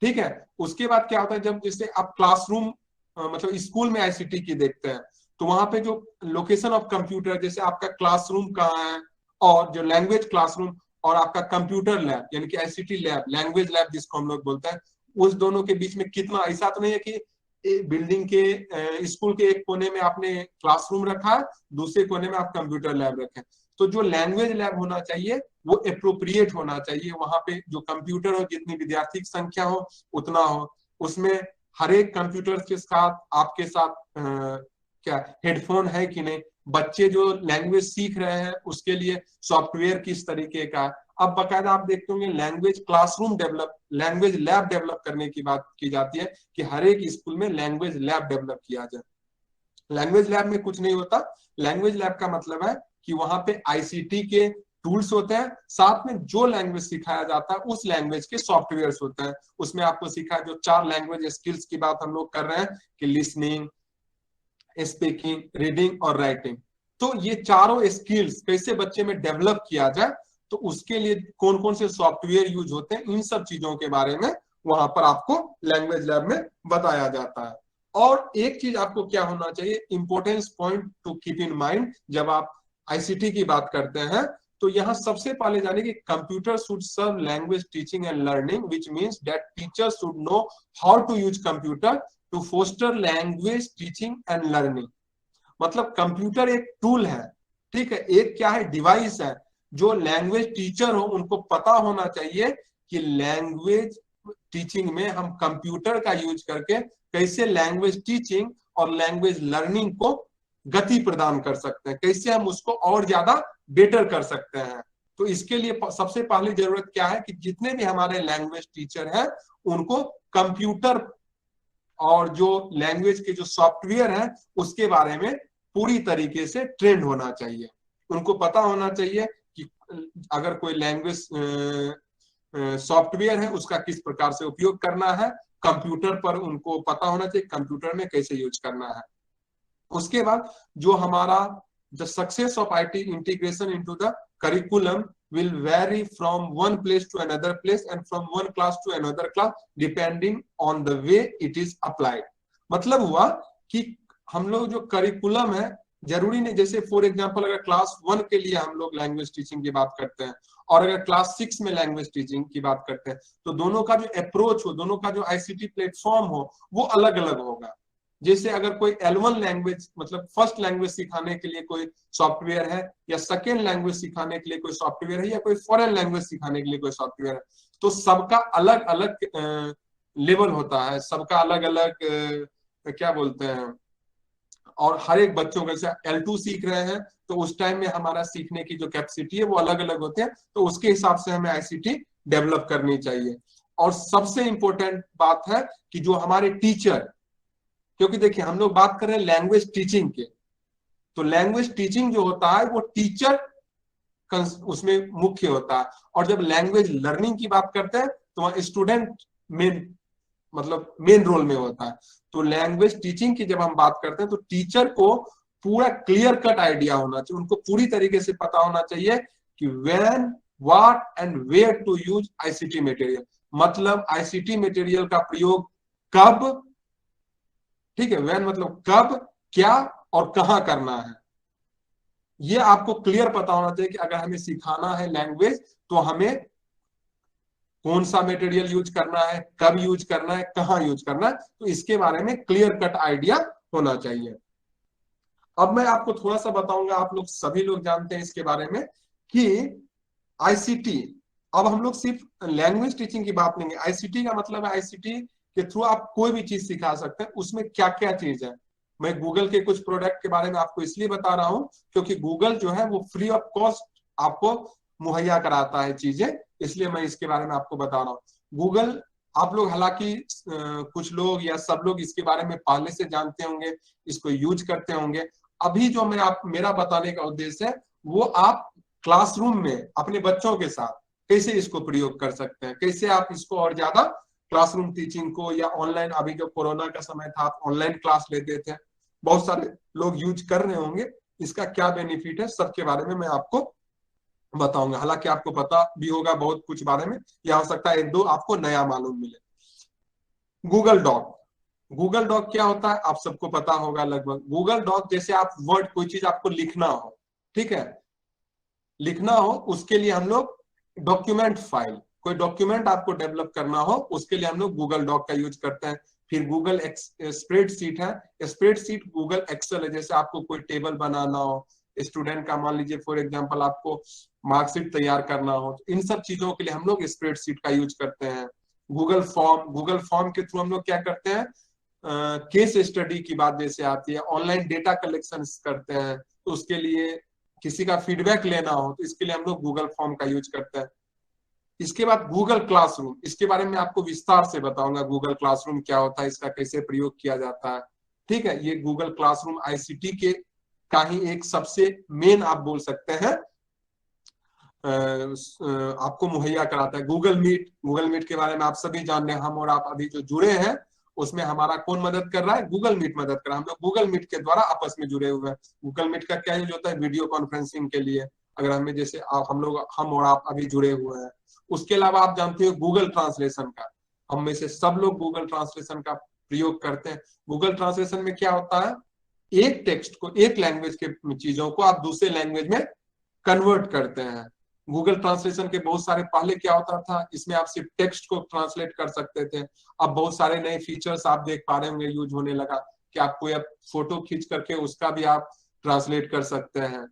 ठीक है। उसके बाद क्या होता है, जब जैसे आप क्लासरूम मतलब स्कूल में आईसीटी की देखते हैं तो वहां पे जो लोकेशन ऑफ कंप्यूटर, जैसे आपका क्लासरूम कहाँ है और जो लैंग्वेज क्लासरूम और आपका कंप्यूटर लैब यानी कि आईसीटी लैब, लैंग्वेज लैब जिसको हम लोग बोलते हैं, उस दोनों के बीच में कितना, ऐसा तो नहीं है कि बिल्डिंग के स्कूल के एक कोने में आपने क्लासरूम रखा है, दूसरे कोने में आप कंप्यूटर लैब रखें। तो जो लैंग्वेज लैब होना चाहिए वो एप्रोप्रिएट होना चाहिए, वहां पे जो कंप्यूटर हो, जितनी विद्यार्थी की संख्या हो उतना हो, उसमें हर एक कंप्यूटर के साथ आपके साथ क्या हेडफोन है कि नहीं, बच्चे जो लैंग्वेज सीख रहे हैं उसके लिए सॉफ्टवेयर किस तरीके का। अब बकायदा आप देखते होंगे language classroom develop, language lab develop करने की बात की जाती है कि हर एक स्कूल में लैंग्वेज लैब डेवलप किया जाए। लैंग्वेज लैब में कुछ नहीं होता, लैंग्वेज लैब का मतलब है कि वहां पे आईसीटी के टूल्स होते हैं, साथ में जो लैंग्वेज सिखाया जाता है उस लैंग्वेज के सॉफ्टवेयर्स होते हैं। उसमें आपको सिखा जो 4 लैंग्वेज स्किल्स की बात हम लोग कर रहे हैं कि लिसनिंग, स्पीकिंग, रीडिंग और राइटिंग। तो ये चारों स्किल्स कैसे बच्चे में डेवलप किया जाए, तो उसके लिए कौन कौन से सॉफ्टवेयर यूज होते हैं, इन सब चीजों के बारे में वहां पर आपको लैंग्वेज लैब में बताया जाता है। और एक चीज आपको क्या होना चाहिए, importance point two keep in mind जब आप आईसीटी की बात करते हैं, तो यहाँ सबसे पहले जाने कि computer should serve language teaching and learning, which means that teacher should know how to use computer to foster language teaching and learning. मतलब कंप्यूटर एक टूल है, ठीक है, एक क्या है, डिवाइस है। जो लैंग्वेज टीचर हो उनको पता होना चाहिए कि लैंग्वेज टीचिंग में हम कंप्यूटर का यूज करके कैसे लैंग्वेज टीचिंग और लैंग्वेज लर्निंग को गति प्रदान कर सकते हैं, कैसे हम उसको और ज्यादा बेटर कर सकते हैं। तो इसके लिए सबसे पहली जरूरत क्या है कि जितने भी हमारे लैंग्वेज टीचर हैं उनको कंप्यूटर और जो लैंग्वेज के जो सॉफ्टवेयर है उसके बारे में पूरी तरीके से ट्रेंड होना चाहिए। उनको पता होना चाहिए कि अगर कोई लैंग्वेज सॉफ्टवेयर है उसका किस प्रकार से उपयोग करना है, कंप्यूटर पर उनको पता होना चाहिए कंप्यूटर में कैसे यूज करना है। उसके बाद जो हमारा the success of IT integration into the curriculum will vary from one place to another place and from one class to another class depending on the way it is applied। मतलब हुआ कि हम लोग जो करिकुलम है जरूरी नहीं, जैसे फॉर एग्जांपल अगर क्लास 1 के लिए हम लोग लैंग्वेज टीचिंग की बात करते हैं और अगर क्लास 6 में लैंग्वेज टीचिंग की बात करते हैं तो दोनों का जो अप्रोच हो, दोनों का जो आईसीटी प्लेटफॉर्म हो वो अलग अलग होगा। जैसे अगर कोई L1 लैंग्वेज मतलब फर्स्ट लैंग्वेज सिखाने के लिए कोई सॉफ्टवेयर है या सेकेंड लैंग्वेज सिखाने के लिए कोई सॉफ्टवेयर है या कोई फॉरेन लैंग्वेज सिखाने के लिए कोई सॉफ्टवेयर है, तो सबका अलग अलग लेवल होता है, सबका अलग अलग क्या बोलते हैं, और हर एक बच्चों का जैसे L2 सीख रहे हैं तो उस टाइम में हमारा सीखने की जो कैपेसिटी है वो अलग अलग होते हैं, तो उसके हिसाब से हमें आईसीटी डेवलप करनी चाहिए। और सबसे इंपॉर्टेंट बात है कि जो हमारे टीचर, क्योंकि देखिए हम लोग बात कर रहे हैं लैंग्वेज टीचिंग के, तो लैंग्वेज टीचिंग जो होता है वो टीचर उसमें मुख्य होता है, और जब लैंग्वेज लर्निंग की बात करते हैं तो वहां स्टूडेंट मेन रोल में होता है। तो लैंग्वेज टीचिंग की जब हम बात करते हैं तो टीचर को पूरा क्लियर कट आइडिया होना चाहिए, उनको पूरी तरीके से पता होना चाहिए कि when what and where to use ICT material, मतलब आईसीटी मटेरियल का प्रयोग कब, ठीक है, व्हेन मतलब कब, क्या और कहां करना है, ये आपको क्लियर पता होना चाहिए कि अगर हमें सिखाना है लैंग्वेज तो हमें कौन सा मटेरियल यूज करना है, कब यूज करना है, कहां यूज करना है, तो इसके बारे में क्लियर कट आइडिया होना चाहिए। अब मैं आपको थोड़ा सा बताऊंगा, आप लोग सभी लोग जानते हैं इसके बारे में कि आईसीटी, अब हम लोग सिर्फ लैंग्वेज टीचिंग की बात नहीं है, आईसीटी का मतलब है आईसीटी के थ्रू आप कोई भी चीज सिखा सकते हैं। उसमें क्या क्या चीज है, मैं गूगल के कुछ प्रोडक्ट के बारे में आपको इसलिए बता रहा हूं क्योंकि गूगल जो है वो फ्री ऑफ कॉस्ट आपको मुहैया कराता है चीजें, इसलिए मैं इसके बारे में आपको बता रहा हूँ। गूगल आप लोग हालांकि कुछ लोग या सब लोग इसके बारे में पहले से जानते होंगे, इसको यूज करते होंगे। अभी जो मैं मेरा बताने का उद्देश्य है वो आप क्लासरूम में अपने बच्चों के साथ कैसे इसको प्रयोग कर सकते हैं, कैसे आप इसको और ज्यादा क्लासरूम टीचिंग को या ऑनलाइन, अभी जो कोरोना का समय था आप ऑनलाइन क्लास लेते थे, बहुत सारे लोग यूज कर रहे होंगे, इसका क्या बेनिफिट है सबके बारे में मैं आपको बताऊंगा। हालांकि आपको पता भी होगा बहुत कुछ बारे में, या हो सकता है एक दो आपको नया मालूम मिले। गूगल डॉक, गूगल डॉक क्या होता है आप सबको पता होगा लगभग। गूगल डॉक जैसे आप वर्ड, कोई चीज आपको लिखना हो, ठीक है, लिखना हो, उसके लिए हम लोग डॉक्यूमेंट फाइल, कोई डॉक्यूमेंट आपको डेवलप करना हो उसके लिए हम लोग गूगल डॉक का यूज करते हैं। फिर गूगल स्प्रेडशीट है, स्प्रेडशीट गूगल एक्सेल है, जैसे आपको कोई टेबल बनाना हो स्टूडेंट का, मान लीजिए फॉर एग्जांपल आपको मार्कशीट तैयार करना हो, तो इन सब चीजों के लिए हम लोग स्प्रेडशीट का यूज करते हैं। गूगल फॉर्म, गूगल फॉर्म के थ्रू हम लोग क्या करते हैं, केस स्टडी की बात जैसे आती है, ऑनलाइन डेटा कलेक्शन करते हैं, तो उसके लिए किसी का फीडबैक लेना हो तो इसके लिए हम लोग गूगल फॉर्म का यूज करते हैं। इसके बाद गूगल क्लासरूम, इसके बारे में आपको विस्तार से बताऊंगा गूगल क्लासरूम क्या होता है, इसका कैसे प्रयोग किया जाता है, ठीक है। ये गूगल क्लासरूम आईसीटी के का ही एक सबसे मेन आप बोल सकते हैं आपको मुहैया कराता है। गूगल मीट, गूगल मीट के बारे में आप सभी जान रहे हैं, हम और आप अभी जो जुड़े हैं उसमें हमारा कौन मदद कर रहा है, गूगल मीट मदद कर रहा है। हम लोग गूगल मीट के द्वारा आपस में जुड़े हुए हैं। गूगल मीट का क्या यूज होता है, वीडियो कॉन्फ्रेंसिंग के लिए, अगर हमें जैसे हम और आप अभी जुड़े हुए हैं। उसके अलावा आप जानते हो गूगल ट्रांसलेशन का, हम में से सब लोग गूगल ट्रांसलेशन का प्रयोग करते हैं। गूगल ट्रांसलेशन में क्या होता है, एक टेक्स्ट को, एक लैंग्वेज के चीजों को आप दूसरे लैंग्वेज में कन्वर्ट करते हैं। गूगल ट्रांसलेशन के बहुत सारे, पहले क्या होता था, इसमें आप सिर्फ टेक्स्ट को ट्रांसलेट कर सकते थे, अब बहुत सारे नए फीचर्स आप देख पा रहे होंगे यूज होने लगा कि आप कोई फोटो खींच करके उसका भी आप ट्रांसलेट कर सकते हैं।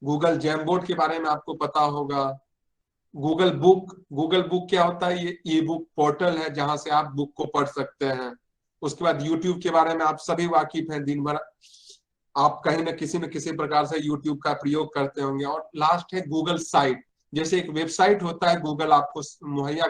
गूगल जैमबोर्ड के बारे में आपको पता होगा। गूगल बुक, गूगल बुक क्या होता है, ये ई बुक पोर्टल है जहां से आप बुक को पढ़ सकते हैं। उसके बाद यूट्यूब के बारे में आप सभी वाकिफ हैं, दिन भर आप कहीं न किसी प्रकार से यूट्यूब का प्रयोग करते होंगे। और लास्ट है गूगल साइट, जैसे एक वेबसाइट होता है गूगल आपको मुहैया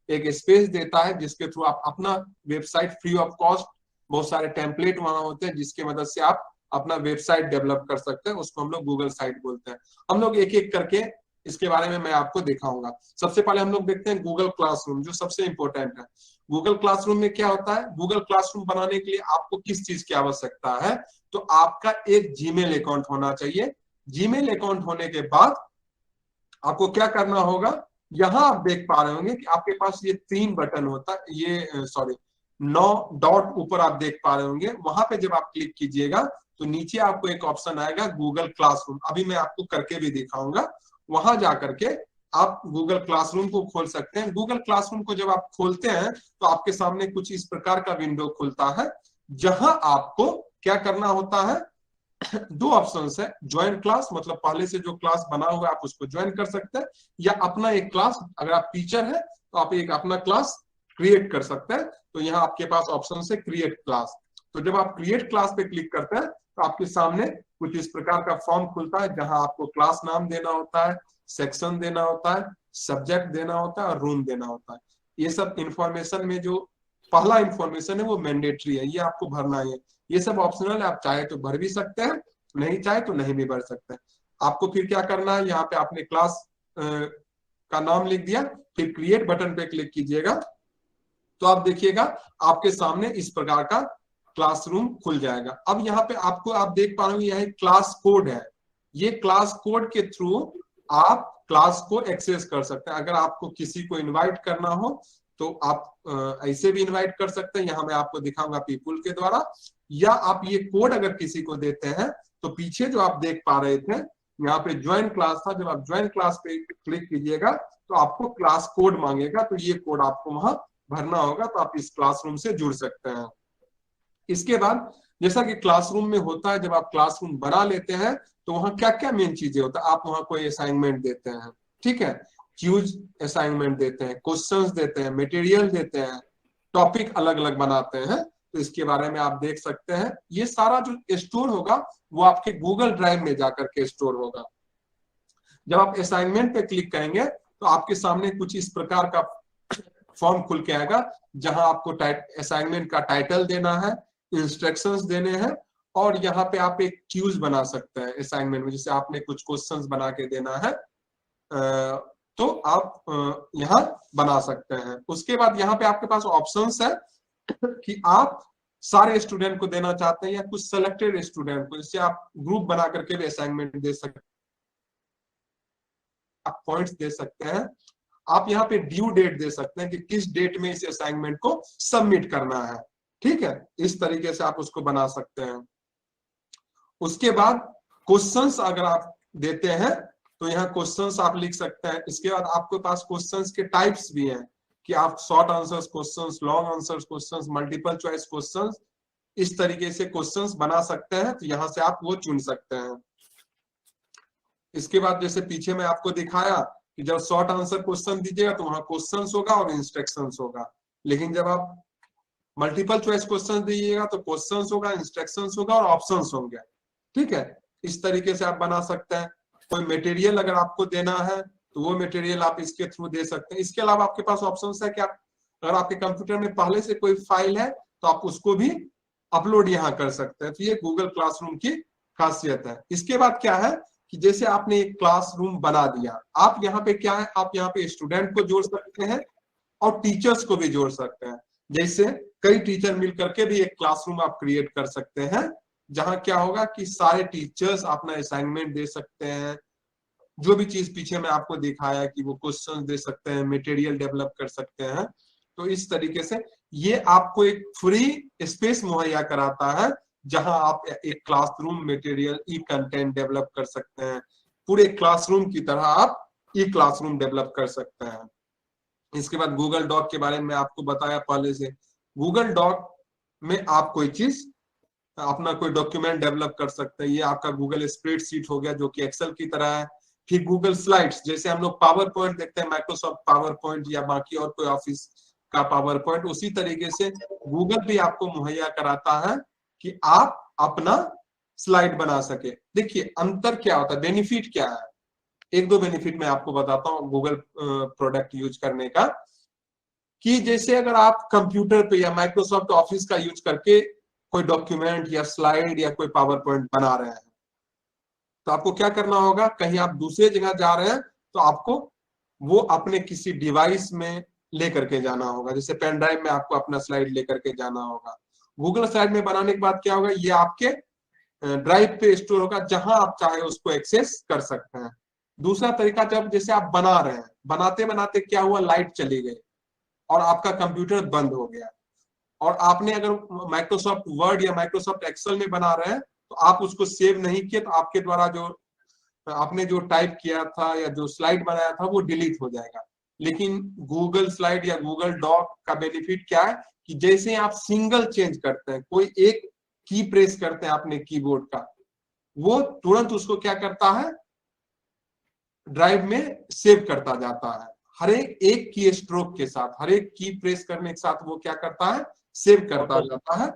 एक स्पेस देता है जिसके थ्रू आप अपना वेबसाइट फ्री ऑफ कॉस्ट, बहुत सारे टेम्पलेट वहां होते हैं जिसकी मदद से आप अपना वेबसाइट डेवलप कर सकते हैं, उसको हम लोग गूगल साइट बोलते हैं। हम लोग एक एक करके इसके बारे में मैं आपको दिखाऊंगा। सबसे पहले हम लोग देखते हैं गूगल क्लासरूम, जो सबसे इंपॉर्टेंट है। गूगल क्लासरूम में क्या होता है, गूगल क्लासरूम बनाने के लिए आपको किस चीज की आवश्यकता है, तो आपका एक जीमेल अकाउंट होना चाहिए। जीमेल अकाउंट होने के बाद आपको क्या करना होगा, यहां आप देख पा रहे होंगे कि आपके पास ये 3 बटन होता है, ये 9 डॉट ऊपर आप देख पा रहे होंगे। वहां पे जब आप क्लिक कीजिएगा तो नीचे आपको एक ऑप्शन आएगा गूगल क्लासरूम, अभी मैं आपको करके भी दिखाऊंगा। वहां जाकर के आप गूगल क्लासरूम को खोल सकते हैं। गूगल क्लासरूम को जब आप खोलते हैं तो आपके सामने कुछ इस प्रकार का विंडो खुलता है, जहां आपको क्या करना होता है, 2 ऑप्शंस है, ज्वाइन क्लास, मतलब पहले से जो क्लास बना हुआ है आप उसको ज्वाइन कर सकते हैं, या अपना एक क्लास, अगर आप टीचर है तो आप एक अपना क्लास क्रिएट कर सकते हैं। तो यहाँ आपके पास ऑप्शन है क्रिएट क्लास। तो जब आप क्रिएट क्लास पे क्लिक करते हैं तो आपके सामने कुछ इस प्रकार का फॉर्म खुलता है, जहां आपको क्लास नाम देना होता है, सेक्शन देना होता है, सब्जेक्ट देना होता है और रूम देना होता है। ये सब इंफॉर्मेशन में जो पहला इंफॉर्मेशन है वो मैंडेटरी है, ये आपको भरना है। ये सब ऑप्शनल है, आप चाहे तो भर भी सकते हैं, नहीं चाहे तो नहीं भी भर सकते हैं। आपको फिर क्या करना है, यहाँ पे आपने क्लास का नाम लिख दिया, फिर क्रिएट बटन पे क्लिक कीजिएगा तो आप देखिएगा आपके सामने इस प्रकार का क्लासरूम खुल जाएगा। अब यहाँ पे आपको आप देख पा रहे हो यह क्लास कोड है, ये क्लास कोड के थ्रू आप क्लास को एक्सेस कर सकते हैं। अगर आपको किसी को इनवाइट करना हो तो आप ऐसे भी इनवाइट कर सकते हैं, यहाँ मैं आपको दिखाऊंगा पीपुल के द्वारा, या आप ये कोड अगर किसी को देते हैं तो पीछे जो आप देख पा रहे थे यहाँ पे ज्वाइन क्लास था, जब आप ज्वाइन क्लास पे क्लिक कीजिएगा तो आपको क्लास कोड मांगेगा, तो ये कोड आपको वहां भरना होगा, तो आप इस क्लासरूम से जुड़ सकते हैं। इसके बाद जैसा कि क्लासरूम में होता है, जब आप क्लासरूम बना लेते हैं तो वहां क्या क्या मेन चीजें होता है, आप वहां कोई असाइनमेंट देते हैं, ठीक है, क्यूज असाइनमेंट देते हैं, क्वेश्चंस देते हैं, मटेरियल देते हैं, टॉपिक अलग अलग बनाते हैं, तो इसके बारे में आप देख सकते हैं। ये सारा जो स्टोर होगा वो आपके गूगल ड्राइव में जाकर के स्टोर होगा। जब आप असाइनमेंट पे क्लिक करेंगे तो आपके सामने कुछ इस प्रकार का फॉर्म खुल के आएगा, जहां आपको असाइनमेंट का टाइटल देना है, इंस्ट्रक्शंस देने हैं, और यहाँ पे आप एक क्यूज बना सकते हैं असाइनमेंट में, जैसे आपने कुछ क्वेश्चंस बना के देना है तो आप यहाँ बना सकते हैं। उसके बाद यहाँ पे आपके पास ऑप्शंस है कि आप सारे स्टूडेंट को देना चाहते हैं या कुछ सेलेक्टेड स्टूडेंट को, इससे आप ग्रुप बना करके भी असाइनमेंट दे सकते हैं, आप पॉइंट्स दे सकते हैं, आप यहाँ पे ड्यू डेट दे सकते हैं कि किस डेट में इस असाइनमेंट को सबमिट करना है, ठीक है, इस तरीके से आप उसको बना सकते हैं। उसके बाद क्वेश्चंस अगर आप देते हैं तो यहाँ क्वेश्चंस आप लिख सकते हैं। इसके बाद आपके पास क्वेश्चंस के टाइप्स भी हैं कि आप short answers questions, long answers questions, multiple choice questions, इस तरीके से क्वेश्चंस बना सकते हैं, तो यहाँ से आप वो चुन सकते हैं। इसके बाद जैसे पीछे में आपको दिखाया कि जब शॉर्ट आंसर क्वेश्चन दीजिएगा तो वहां क्वेश्चंस होगा और इंस्ट्रक्शंस होगा, लेकिन जब आप मल्टीपल चॉइस क्वेश्चन दीजिएगा तो क्वेश्चंस होगा, इंस्ट्रक्शंस होगा और ऑप्शंस होंगे, ठीक है। इस तरीके से आप बना सकते हैं। कोई मटेरियल अगर आपको देना है तो वो मटेरियल आप इसके थ्रू दे सकते हैं। इसके अलावा आपके पास ऑप्शंस है कि आप अगर आपके कंप्यूटर में पहले से कोई फाइल है तो आप उसको भी अपलोड यहाँ कर सकते हैं। तो ये गूगल क्लासरूम की खासियत है। इसके बाद क्या है कि जैसे आपने एक क्लासरूम बना दिया, आप यहाँ पे क्या है, आप यहाँ पे स्टूडेंट को जोड़ सकते हैं और टीचर्स को भी जोड़ सकते हैं। जैसे कई टीचर मिल करके भी एक क्लासरूम आप क्रिएट कर सकते हैं, जहां क्या होगा कि सारे टीचर्स अपना असाइनमेंट दे सकते हैं, जो भी चीज पीछे में आपको दिखाया कि वो क्वेश्चन दे सकते हैं, मटेरियल डेवलप कर सकते हैं। तो इस तरीके से ये आपको एक फ्री स्पेस मुहैया कराता है, जहां आप एक क्लासरूम मटेरियल ई कंटेंट डेवलप कर सकते हैं। पूरे क्लासरूम की तरह आप ई क्लासरूम डेवलप कर सकते हैं। इसके बाद गूगल डॉक के बारे में आपको बताया पहले से। गूगल डॉक में आप कोई चीज अपना कोई डॉक्यूमेंट डेवलप कर सकते हैं। ये आपका गूगल स्प्रेडशीट हो गया जो कि एक्सेल की तरह है। फिर गूगल स्लाइड्स, जैसे हम लोग पावर पॉइंट देखते हैं, माइक्रोसॉफ्ट पावर पॉइंट या बाकी और कोई ऑफिस का पावर पॉइंट, उसी तरीके से गूगल भी आपको मुहैया कराता है कि आप अपना स्लाइड बना सके। देखिए अंतर क्या होता है, बेनिफिट क्या है, एक दो बेनिफिट मैं आपको बताता हूँ गूगल प्रोडक्ट यूज करने का। कि जैसे अगर आप कंप्यूटर पे या माइक्रोसॉफ्ट ऑफिस का यूज करके कोई डॉक्यूमेंट या स्लाइड या कोई पावर पॉइंट बना रहे हैं, तो आपको क्या करना होगा, कहीं आप दूसरे जगह जा रहे हैं तो आपको वो अपने किसी डिवाइस में लेकर के जाना होगा। जैसे पेन ड्राइव में आपको अपना स्लाइड लेकर के जाना होगा। गूगल स्लाइड में बनाने के बाद क्या होगा, ये आपके ड्राइव पे स्टोर होगा, जहां आप चाहे उसको एक्सेस कर सकते हैं। दूसरा तरीका, जब जैसे आप बना रहे हैं, बनाते बनाते क्या हुआ, लाइट चली गई और आपका कंप्यूटर बंद हो गया, और आपने अगर माइक्रोसॉफ्ट वर्ड या माइक्रोसॉफ्ट एक्सेल में बना रहे हैं तो आप उसको सेव नहीं किए, तो आपके द्वारा जो आपने जो टाइप किया था या जो स्लाइड बनाया था वो डिलीट हो जाएगा। लेकिन गूगल स्लाइड या गूगल डॉक का बेनिफिट क्या है कि जैसे आप सिंगल चेंज करते हैं, कोई एक की प्रेस करते हैं आपने कीबोर्ड का, वो तुरंत उसको क्या करता है, ड्राइव में सेव करता जाता है। हर एक की स्ट्रोक के साथ, हर एक की प्रेस करने के साथ वो क्या करता है, सेव करता जाता है।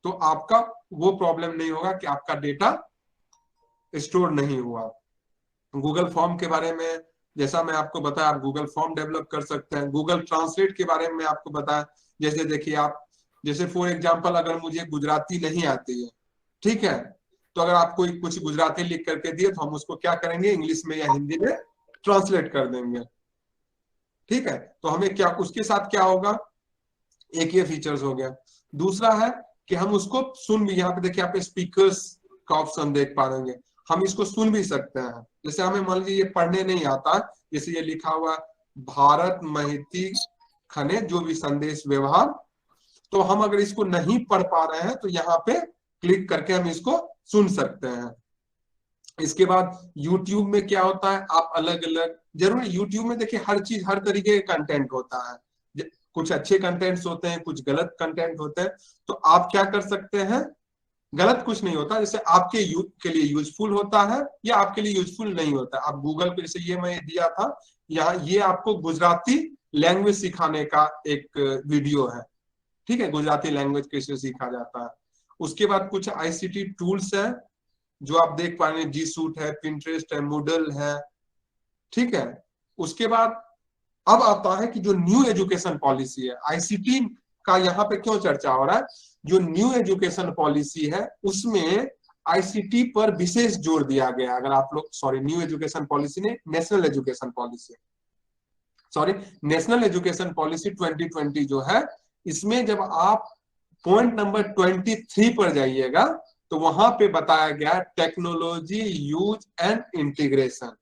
तो आपका वो प्रॉब्लम नहीं होगा कि आपका डेटा स्टोर नहीं हुआ। गूगल फॉर्म के बारे में जैसा मैं आपको बताया, आप गूगल फॉर्म डेवलप कर सकते हैं। गूगल ट्रांसलेट के बारे में आपको बताया, जैसे देखिए आप, जैसे फॉर एग्जांपल अगर मुझे गुजराती नहीं आती है, ठीक है, तो अगर आप कोई कुछ गुजराती लिख करके दिए तो हम उसको क्या करेंगे, इंग्लिश में या हिंदी में ट्रांसलेट कर देंगे, ठीक है। तो हमें क्या, उसके साथ क्या होगा, एक ये फीचर्स हो गया। दूसरा है कि हम उसको सुन भी, यहाँ पे देखिए आप स्पीकर्स का ऑप्शन देख पा रहे, हम इसको सुन भी सकते हैं। जैसे हमें मान लीजिए ये पढ़ने नहीं आता, जैसे ये लिखा हुआ भारत महिती खने जो भी संदेश व्यवहार, तो हम अगर इसको नहीं पढ़ पा रहे हैं तो यहाँ पे क्लिक करके हम इसको सुन सकते हैं। इसके बाद YouTube में क्या होता है, आप अलग अलग, जरूर YouTube में देखिए हर चीज, हर तरीके का कंटेंट होता है, कुछ अच्छे कंटेंट्स होते हैं, कुछ गलत कंटेंट होते हैं। तो आप क्या कर सकते हैं, गलत कुछ नहीं होता, जैसे आपके के लिए यूजफुल होता है या आपके लिए यूजफुल नहीं होता। आप गूगल पे, जैसे ये मैं दिया था यहाँ, ये आपको गुजराती लैंग्वेज सिखाने का एक वीडियो है, ठीक है, गुजराती लैंग्वेज कैसे सीखा जाता है। उसके बाद कुछ ICT टूल्स है जो आप देख पा रहे हैं, जी सूट है, पिंटरेस्ट है, मूडल है, ठीक है। उसके बाद अब आता है कि जो न्यू एजुकेशन पॉलिसी है, ICT का यहाँ पे क्यों चर्चा हो रहा है, जो न्यू एजुकेशन पॉलिसी है उसमें ICT पर विशेष जोर दिया गया। अगर आप लोग, सॉरी, न्यू एजुकेशन पॉलिसी ने national education policy, sorry, national education policy 2020 जो है, इसमें जब आप पॉइंट नंबर 23 पर जाइएगा तो वहां पे बताया गया टेक्नोलॉजी यूज एंड इंटीग्रेशन,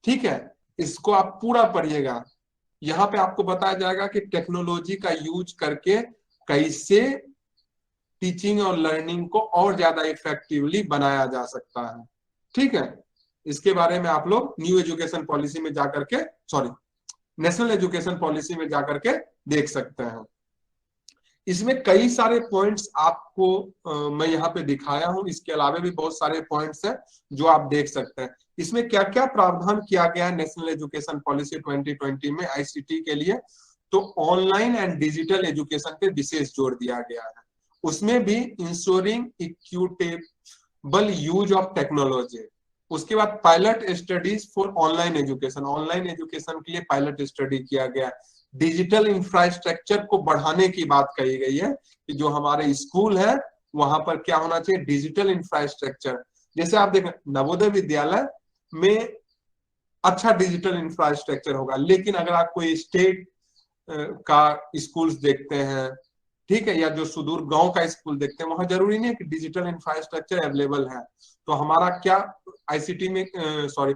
ठीक है। इसको आप पूरा पढ़िएगा, यहाँ पे आपको बताया जाएगा कि टेक्नोलॉजी का यूज करके कैसे टीचिंग और लर्निंग को और ज्यादा इफेक्टिवली बनाया जा सकता है, ठीक है। इसके बारे में आप लोग न्यू एजुकेशन पॉलिसी में जाकर के, सॉरी, नेशनल एजुकेशन पॉलिसी में जाकर के देख सकते हैं। इसमें कई सारे पॉइंट्स आपको मैं यहाँ पे दिखाया हूं, इसके अलावा भी बहुत सारे पॉइंट्स हैं जो आप देख सकते हैं। इसमें क्या क्या प्रावधान किया गया है नेशनल एजुकेशन पॉलिसी 2020 में ICT के लिए, तो ऑनलाइन एंड डिजिटल एजुकेशन पे विशेष जोर दिया गया है। उसमें भी ensuring equitable use of technology. उसके बाद pilot studies for online education, online education के लिए पायलट स्टडी किया गया। डिजिटल इंफ्रास्ट्रक्चर को बढ़ाने की बात कही गई है कि जो हमारे स्कूल है वहां पर क्या होना चाहिए, डिजिटल इंफ्रास्ट्रक्चर। जैसे आप देखें नवोदय विद्यालय में अच्छा डिजिटल इंफ्रास्ट्रक्चर होगा, लेकिन अगर आप कोई स्टेट का स्कूल्स देखते हैं, ठीक है, या जो सुदूर गांव का स्कूल देखते हैं, वहां जरूरी नहीं है कि डिजिटल इंफ्रास्ट्रक्चर अवेलेबल है। तो हमारा क्या ICT में, सॉरी,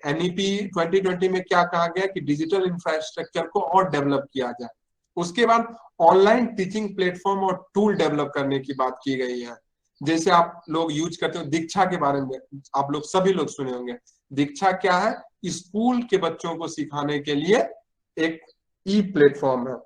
NEP 2020 में क्या कहा गया कि डिजिटल इंफ्रास्ट्रक्चर को और डेवलप किया जाए। उसके बाद ऑनलाइन टीचिंग प्लेटफॉर्म और टूल डेवलप करने की बात की गई है। जैसे आप लोग यूज करते हो दीक्षा के बारे में, आप लोग सभी लोग सुने होंगे। दीक्षा क्या है, स्कूल के बच्चों को सिखाने के लिए एक प्लेटफॉर्म है।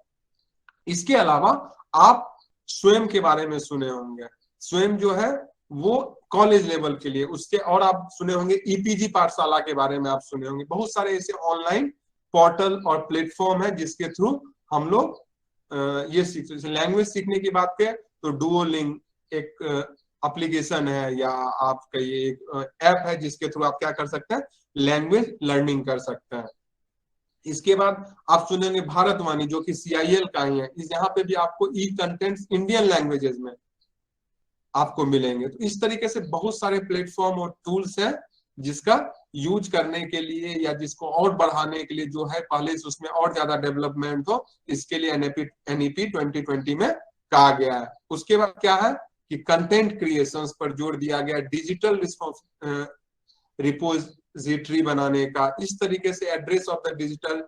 इसके अलावा आप स्वयं के बारे में सुने होंगे, स्वयं जो है वो कॉलेज लेवल के लिए, उसके और आप सुने होंगे EPG पाठशाला के बारे में आप सुने होंगे। बहुत सारे ऐसे ऑनलाइन पोर्टल और प्लेटफॉर्म है जिसके थ्रू हम लोग ये सीख सकते हैं। लैंग्वेज सीखने की बात करें तो डुओलिंग एक एप्लीकेशन है, या आपका ये एक ऐप है जिसके थ्रू आप क्या कर सकते हैं, लैंग्वेज लर्निंग कर सकते हैं। इसके बाद आप सुनेंगे भारतवाणी जो कि CIL का ही है, इस यहाँ पे भी आपको ई कंटेंट्स इंडियन लैंग्वेजेस में आपको मिलेंगे। तो इस तरीके से बहुत सारे प्लेटफॉर्म और टूल्स हैं जिसका यूज करने के लिए या जिसको और बढ़ाने के लिए जो है पहले से उसमें और ज्यादा डेवलपमेंट हो, इसके लिए NEP 2020 में कहा गया है। उसके बाद क्या है कि कंटेंट क्रिएशंस पर जोर दिया गया, डिजिटल रिपोजिटरी बनाने का, इस तरीके से address of the digital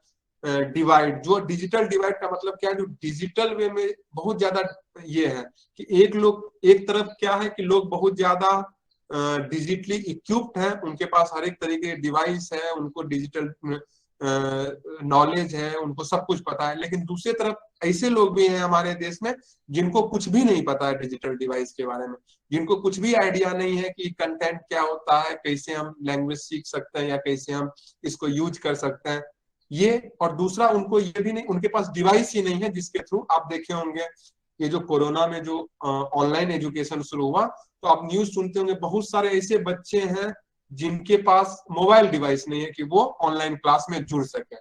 divide. जो डिजिटल डिवाइड का मतलब क्या है, जो डिजिटल वे में बहुत ज्यादा ये है कि एक तरफ क्या है कि लोग बहुत ज्यादा डिजिटली इक्विप्ड हैं, उनके पास हर एक तरीके के डिवाइस है, उनको डिजिटल नॉलेज है, उनको सब कुछ पता है। लेकिन दूसरी तरफ ऐसे लोग भी हैं हमारे देश में जिनको कुछ भी नहीं पता है डिजिटल डिवाइस के बारे में, जिनको कुछ भी आइडिया नहीं है कि कंटेंट क्या होता है, कैसे हम लैंग्वेज सीख सकते हैं या कैसे हम इसको यूज कर सकते हैं ये। और दूसरा उनको ये भी नहीं, उनके पास डिवाइस ही नहीं है जिसके थ्रू आप देखे होंगे ये जो कोरोना में जो ऑनलाइन एजुकेशन शुरू हुआ, तो आप न्यूज सुनते होंगे बहुत सारे ऐसे बच्चे हैं जिनके पास मोबाइल डिवाइस नहीं है कि वो ऑनलाइन क्लास में जुड़ सके।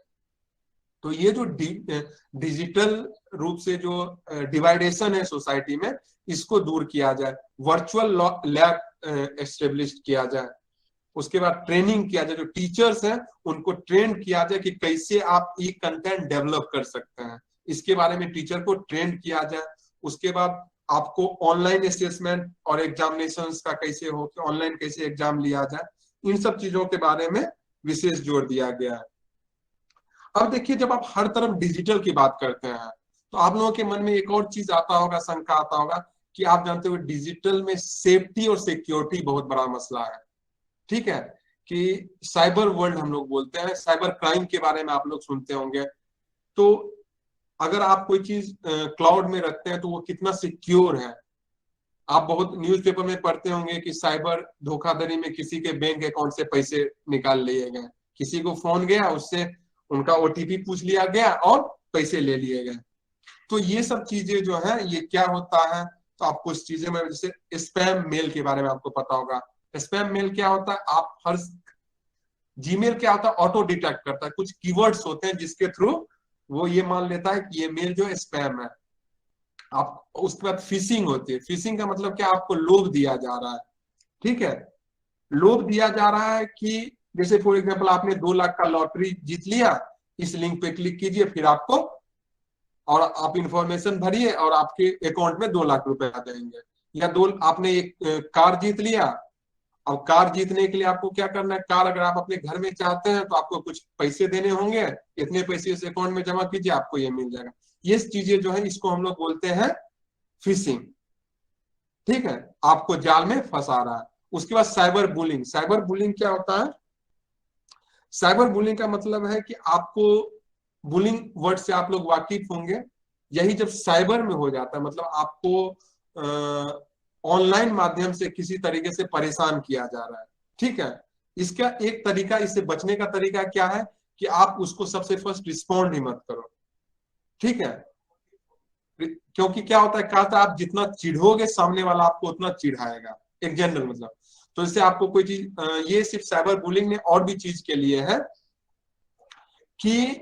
तो ये जो डिजिटल रूप से जो डिवाइडेशन है सोसाइटी में, इसको दूर किया जाए, वर्चुअल लैब एस्टेब्लिश किया जाए। उसके बाद ट्रेनिंग किया जाए, जो टीचर्स हैं उनको ट्रेन किया जाए कि कैसे आप ई कंटेंट डेवलप कर सकते हैं, इसके बारे में टीचर को ट्रेन किया जाए। उसके बाद आपको ऑनलाइन असेसमेंट और एग्जामिनेशंस का कैसे हो, कि ऑनलाइन कैसे एग्जाम लिया जाए, इन सब चीजों के बारे में विशेष जोर दिया गया है। अब देखिए, जब आप हर तरफ डिजिटल की बात करते हैं तो आप लोगों के मन में एक और चीज आता होगा, शंका आता होगा कि आप जानते हो डिजिटल में सेफ्टी और सिक्योरिटी बहुत बड़ा मसला है। ठीक है, कि साइबर वर्ल्ड हम लोग बोलते हैं, साइबर क्राइम के बारे में आप लोग सुनते होंगे। तो अगर आप कोई चीज क्लाउड में रखते हैं तो वो कितना सिक्योर है। आप बहुत न्यूज़पेपर में पढ़ते होंगे कि साइबर धोखाधड़ी में किसी के बैंक अकाउंट से पैसे निकाल लिए गए, किसी को फोन गया, उससे उनका OTP पूछ लिया गया और पैसे ले लिए गए। तो ये सब चीजें जो है ये क्या होता है, तो आपको इस चीजें में, जैसे स्पैम मेल के बारे में आपको पता होगा। स्पैम मेल क्या होता है, आप हर जीमेल क्या होता है, ऑटो डिटेक्ट करता है, कुछ कीवर्ड्स होते हैं जिसके थ्रू वो ये मान लेता है कि ये मेल जो स्पैम है। आप उसके बाद फिशिंग होती है। फिशिंग का मतलब क्या, आपको लोभ दिया जा रहा है। ठीक है, लोभ दिया जा रहा है कि जैसे फॉर एग्जांपल आपने 2 लाख का लॉटरी जीत लिया, इस लिंक पे क्लिक कीजिए, फिर आपको, और आप इंफॉर्मेशन भरिए और आपके अकाउंट में 2 लाख रुपए आ जाएंगे। या आपने एक कार जीत लिया, अब कार जीतने के लिए आपको क्या करना है, कार अगर आप अपने घर में चाहते हैं तो आपको कुछ पैसे देने होंगे, इतने पैसे इस अकाउंट में जमा कीजिए, आपको ये मिल जाएगा। ये चीजें जो है इसको हम लोग बोलते हैं फिशिंग। ठीक है, आपको जाल में फंसा रहा है। उसके बाद साइबर बुलिंग। साइबर बुलिंग क्या होता है, साइबर बुलिंग का मतलब है कि आपको, बुलिंग वर्ड से आप लोग वाकिफ होंगे, यही जब साइबर में हो जाता है मतलब आपको ऑनलाइन माध्यम से किसी तरीके से परेशान किया जा रहा है। ठीक है, इसका एक तरीका, इससे बचने का तरीका क्या है कि आप उसको सबसे फर्स्ट रिस्पॉन्ड ही मत करो। ठीक है, क्योंकि क्या होता है, कहा था आप जितना चिढ़ोगे सामने वाला आपको उतना चिढ़ाएगा, एक जनरल मतलब। तो इससे आपको कोई चीज, ये सिर्फ साइबर बुलिंग ने और भी चीज के लिए है कि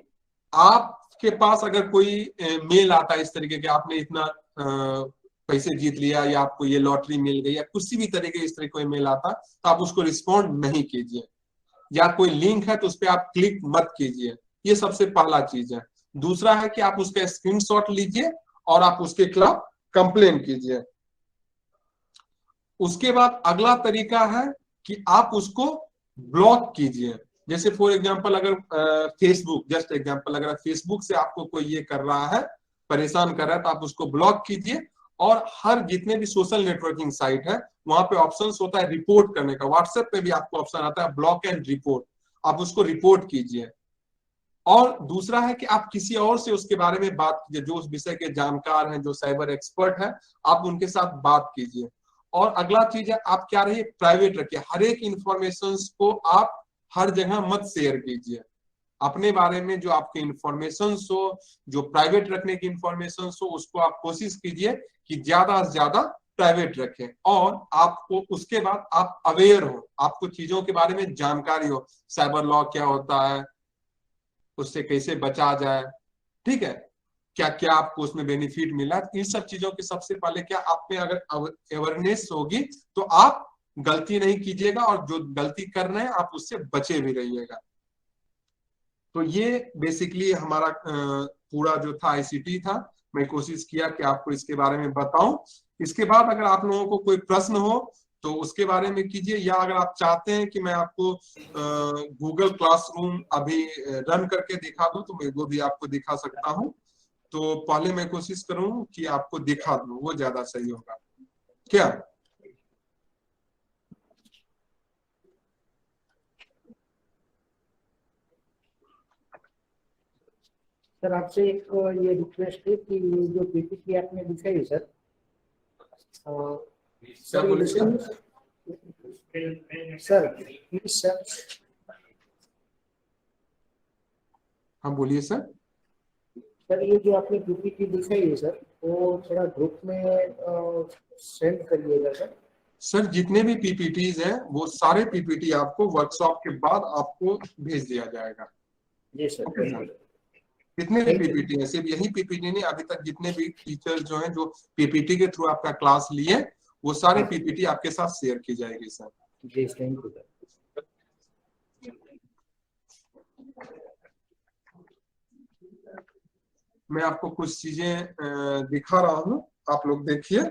आपके पास अगर कोई मेल आता है इस तरीके के, आपने इतना पैसे जीत लिया या आपको ये लॉटरी मिल गई या किसी भी तरीके इस तरह कोई मेल आता, तो आप उसको रिस्पॉन्ड नहीं कीजिए। या कोई लिंक है तो उस पर आप क्लिक मत कीजिए, ये सबसे पहला चीज है। दूसरा है कि आप उसका स्क्रीनशॉट लीजिए और आप उसके खिलाफ कंप्लेन कीजिए। उसके बाद अगला तरीका है कि आप उसको ब्लॉक कीजिए। जैसे फॉर एग्जांपल अगर फेसबुक, जस्ट एग्जांपल, अगर फेसबुक से आपको कोई ये कर रहा है, परेशान कर रहा है, तो आप उसको ब्लॉक कीजिए। और हर जितने भी सोशल नेटवर्किंग साइट है वहां पे ऑप्शन होता है रिपोर्ट करने का। व्हाट्सएप पे भी आपको ऑप्शन आता है ब्लॉक एंड रिपोर्ट, आप उसको रिपोर्ट कीजिए। और दूसरा है कि आप किसी और से उसके बारे में बात कीजिए, जो उस विषय के जानकार हैं, जो साइबर एक्सपर्ट है, आप उनके साथ बात कीजिए। और अगला चीज है, आप क्या रहिए, प्राइवेट रखिए। हर एक इंफॉर्मेशन को आप हर जगह मत शेयर कीजिए। अपने बारे में जो आपके इंफॉर्मेशन हो, जो प्राइवेट रखने की इंफॉर्मेशन हो, उसको आप कोशिश कीजिए कि ज्यादा से ज्यादा प्राइवेट रखें। और आपको उसके बाद आप अवेयर हो, आपको चीजों के बारे में जानकारी हो, साइबर लॉ क्या होता है, उससे कैसे बचा जाए, ठीक है, क्या क्या आपको उसमें बेनिफिट मिला, इन सब चीजों के सबसे पहले क्या आप में अगर अवेयरनेस होगी तो आप गलती नहीं कीजिएगा, और जो गलती कर रहे हैं आप उससे बचे भी रहिएगा। तो ये बेसिकली हमारा पूरा जो था आईसीटी था, मैं कोशिश किया कि आपको इसके बारे में बताऊं। इसके बाद अगर आप लोगों को कोई प्रश्न हो तो उसके बारे में कीजिए, या अगर आप चाहते हैं कि मैं आपको गूगल क्लासरूम अभी रन करके दिखा दूं तो मैं वो भी आपको दिखा सकता हूं। तो पहले मैं कोशिश करूं कि आपको दिखा दूं, वो ज्यादा सही होगा क्या? सर आपसे एक ये रिक्वेस्ट है कि जो पीपीटी आपने दिखाई सर, क्या बोले सर? Sir please sir. हाँ बोलिए सर। सर ये जो आपने पीपीटी दिखाई है सर, वो थोड़ा ग्रुप में सेंड करिएगा सर। सर जितने भी पीपीटीज हैं वो सारे पीपीटी आपको वर्कशॉप के बाद आपको भेज दिया जाएगा। जी सर। ओके सर, जितने भी पीपीटी है, सिर्फ यही पीपीटी नहीं, अभी तक जितने भी टीचर्स जो हैं जो पीपीटी के थ्रू आपका क्लास लिए वो सारे पीपीटी आपके साथ शेयर की जाएगी सर। जी थैंक यू सर। मैं आपको कुछ चीजें दिखा रहा हूँ, आप लोग देखिए।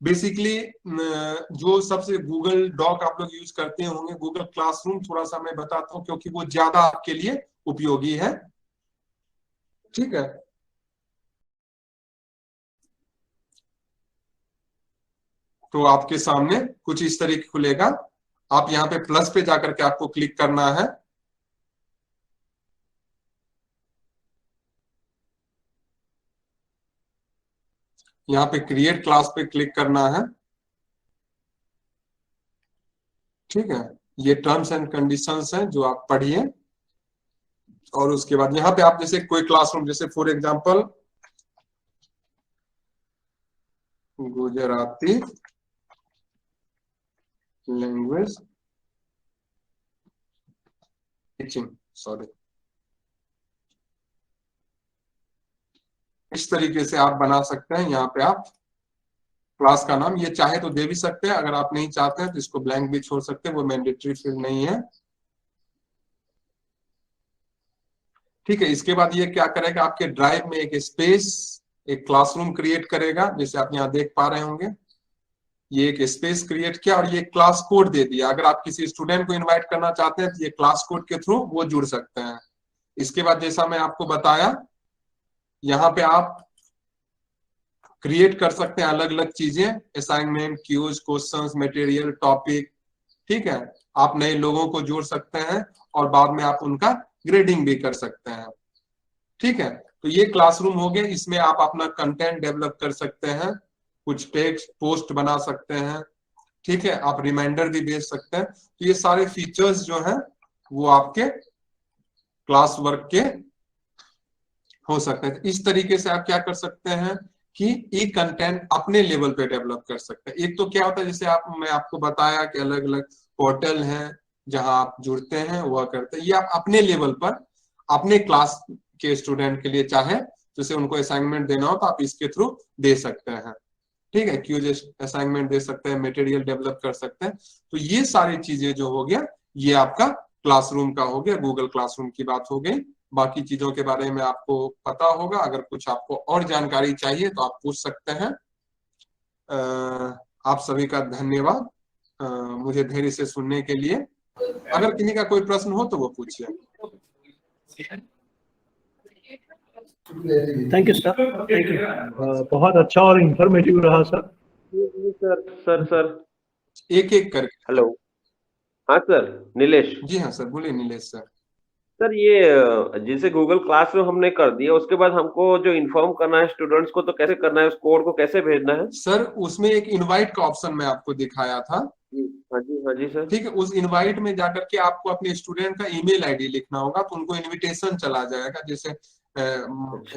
बेसिकली जो सबसे गूगल डॉक आप लोग यूज करते होंगे, गूगल क्लासरूम थोड़ा सा मैं बताता हूँ क्योंकि वो ज्यादा आपके लिए उपयोगी है, ठीक है। तो आपके सामने कुछ इस तरीके खुलेगा, आप यहाँ पे प्लस पे जाकर के आपको क्लिक करना है। यहाँ पे क्रिएट क्लास पे क्लिक करना है, ठीक है। ये टर्म्स एंड कंडीशंस हैं जो आप पढ़िए, और उसके बाद यहाँ पे आप जैसे कोई क्लासरूम, जैसे for example Gujarati language teaching, sorry, इस तरीके से आप बना सकते हैं। यहाँ पे आप क्लास का नाम ये चाहे तो दे भी सकते हैं, अगर आप नहीं चाहते हैं तो इसको ब्लैंक भी छोड़ सकते हैं, वो मैंडेटरी फील्ड नहीं है, ठीक है। इसके बाद ये क्या करेगा, आपके ड्राइव में एक स्पेस, एक क्लासरूम क्रिएट करेगा, जैसे आप यहाँ देख पा रहे होंगे। ये एक स्पेस क्रिएट किया और ये क्लास कोड दे दिया। अगर आप किसी स्टूडेंट को इनवाइट करना चाहते हैं तो ये क्लास कोड के थ्रू वो जुड़ सकते हैं। इसके बाद जैसा मैं आपको बताया, यहाँ पे आप क्रिएट कर सकते हैं अलग अलग चीजें, assignment, quiz, questions, material, topic, ठीक है। आप नए लोगों को जोड़ सकते हैं और बाद में आप उनका ग्रेडिंग भी कर सकते हैं, ठीक है। तो ये क्लासरूम हो गया, इसमें आप अपना कंटेंट डेवलप कर सकते हैं, कुछ टेक्स्ट पोस्ट बना सकते हैं, ठीक है। आप रिमाइंडर भी भेज सकते हैं। तो ये सारे फीचर्स जो हैं वो आपके क्लास वर्क के हो सकते हैं। इस तरीके से आप क्या कर सकते हैं कि एक कंटेंट अपने लेवल पे डेवलप कर सकते हैं। एक तो क्या होता है, जैसे मैं आपको बताया कि अलग अलग पोर्टल हैं जहां आप जुड़ते हैं, वह करते हैं। ये आप अपने लेवल पर अपने क्लास के स्टूडेंट के लिए चाहे जैसे उनको असाइनमेंट देना हो तो आप इसके थ्रू दे सकते हैं, ठीक है। क्यूज असाइनमेंट दे सकते हैं, मटेरियल डेवलप कर सकते हैं। तो ये सारी चीजें जो हो गया, ये आपका क्लासरूम का हो गया, गूगल क्लासरूम की बात हो गई। बाकी चीजों के बारे में आपको पता होगा, अगर कुछ आपको और जानकारी चाहिए तो आप पूछ सकते हैं। आप सभी का धन्यवाद मुझे धैर्य से सुनने के लिए। अगर किसी का कोई प्रश्न हो तो वो पूछिए। Thank you sir, thank you, बहुत अच्छा और इंफॉर्मेटिव रहा सर। सर सर एक एक करके। हेलो, हाँ सर, नीलेश। जी हाँ सर, बोलिए नीलेश सर। सर ये जैसे गूगल क्लासरूम हमने कर दिया, उसके बाद हमको जो इन्फॉर्म करना है स्टूडेंट्स को तो कैसे करना है, उस कोड को कैसे भेजना है? सर उसमें एक इनवाइट का ऑप्शन मैं आपको दिखाया था। हाँ जी सर। ठीक है, उस इनवाइट में जाकर के आपको अपने स्टूडेंट का ईमेल आईडी लिखना होगा, तो उनको इनविटेशन चला जाएगा। जैसे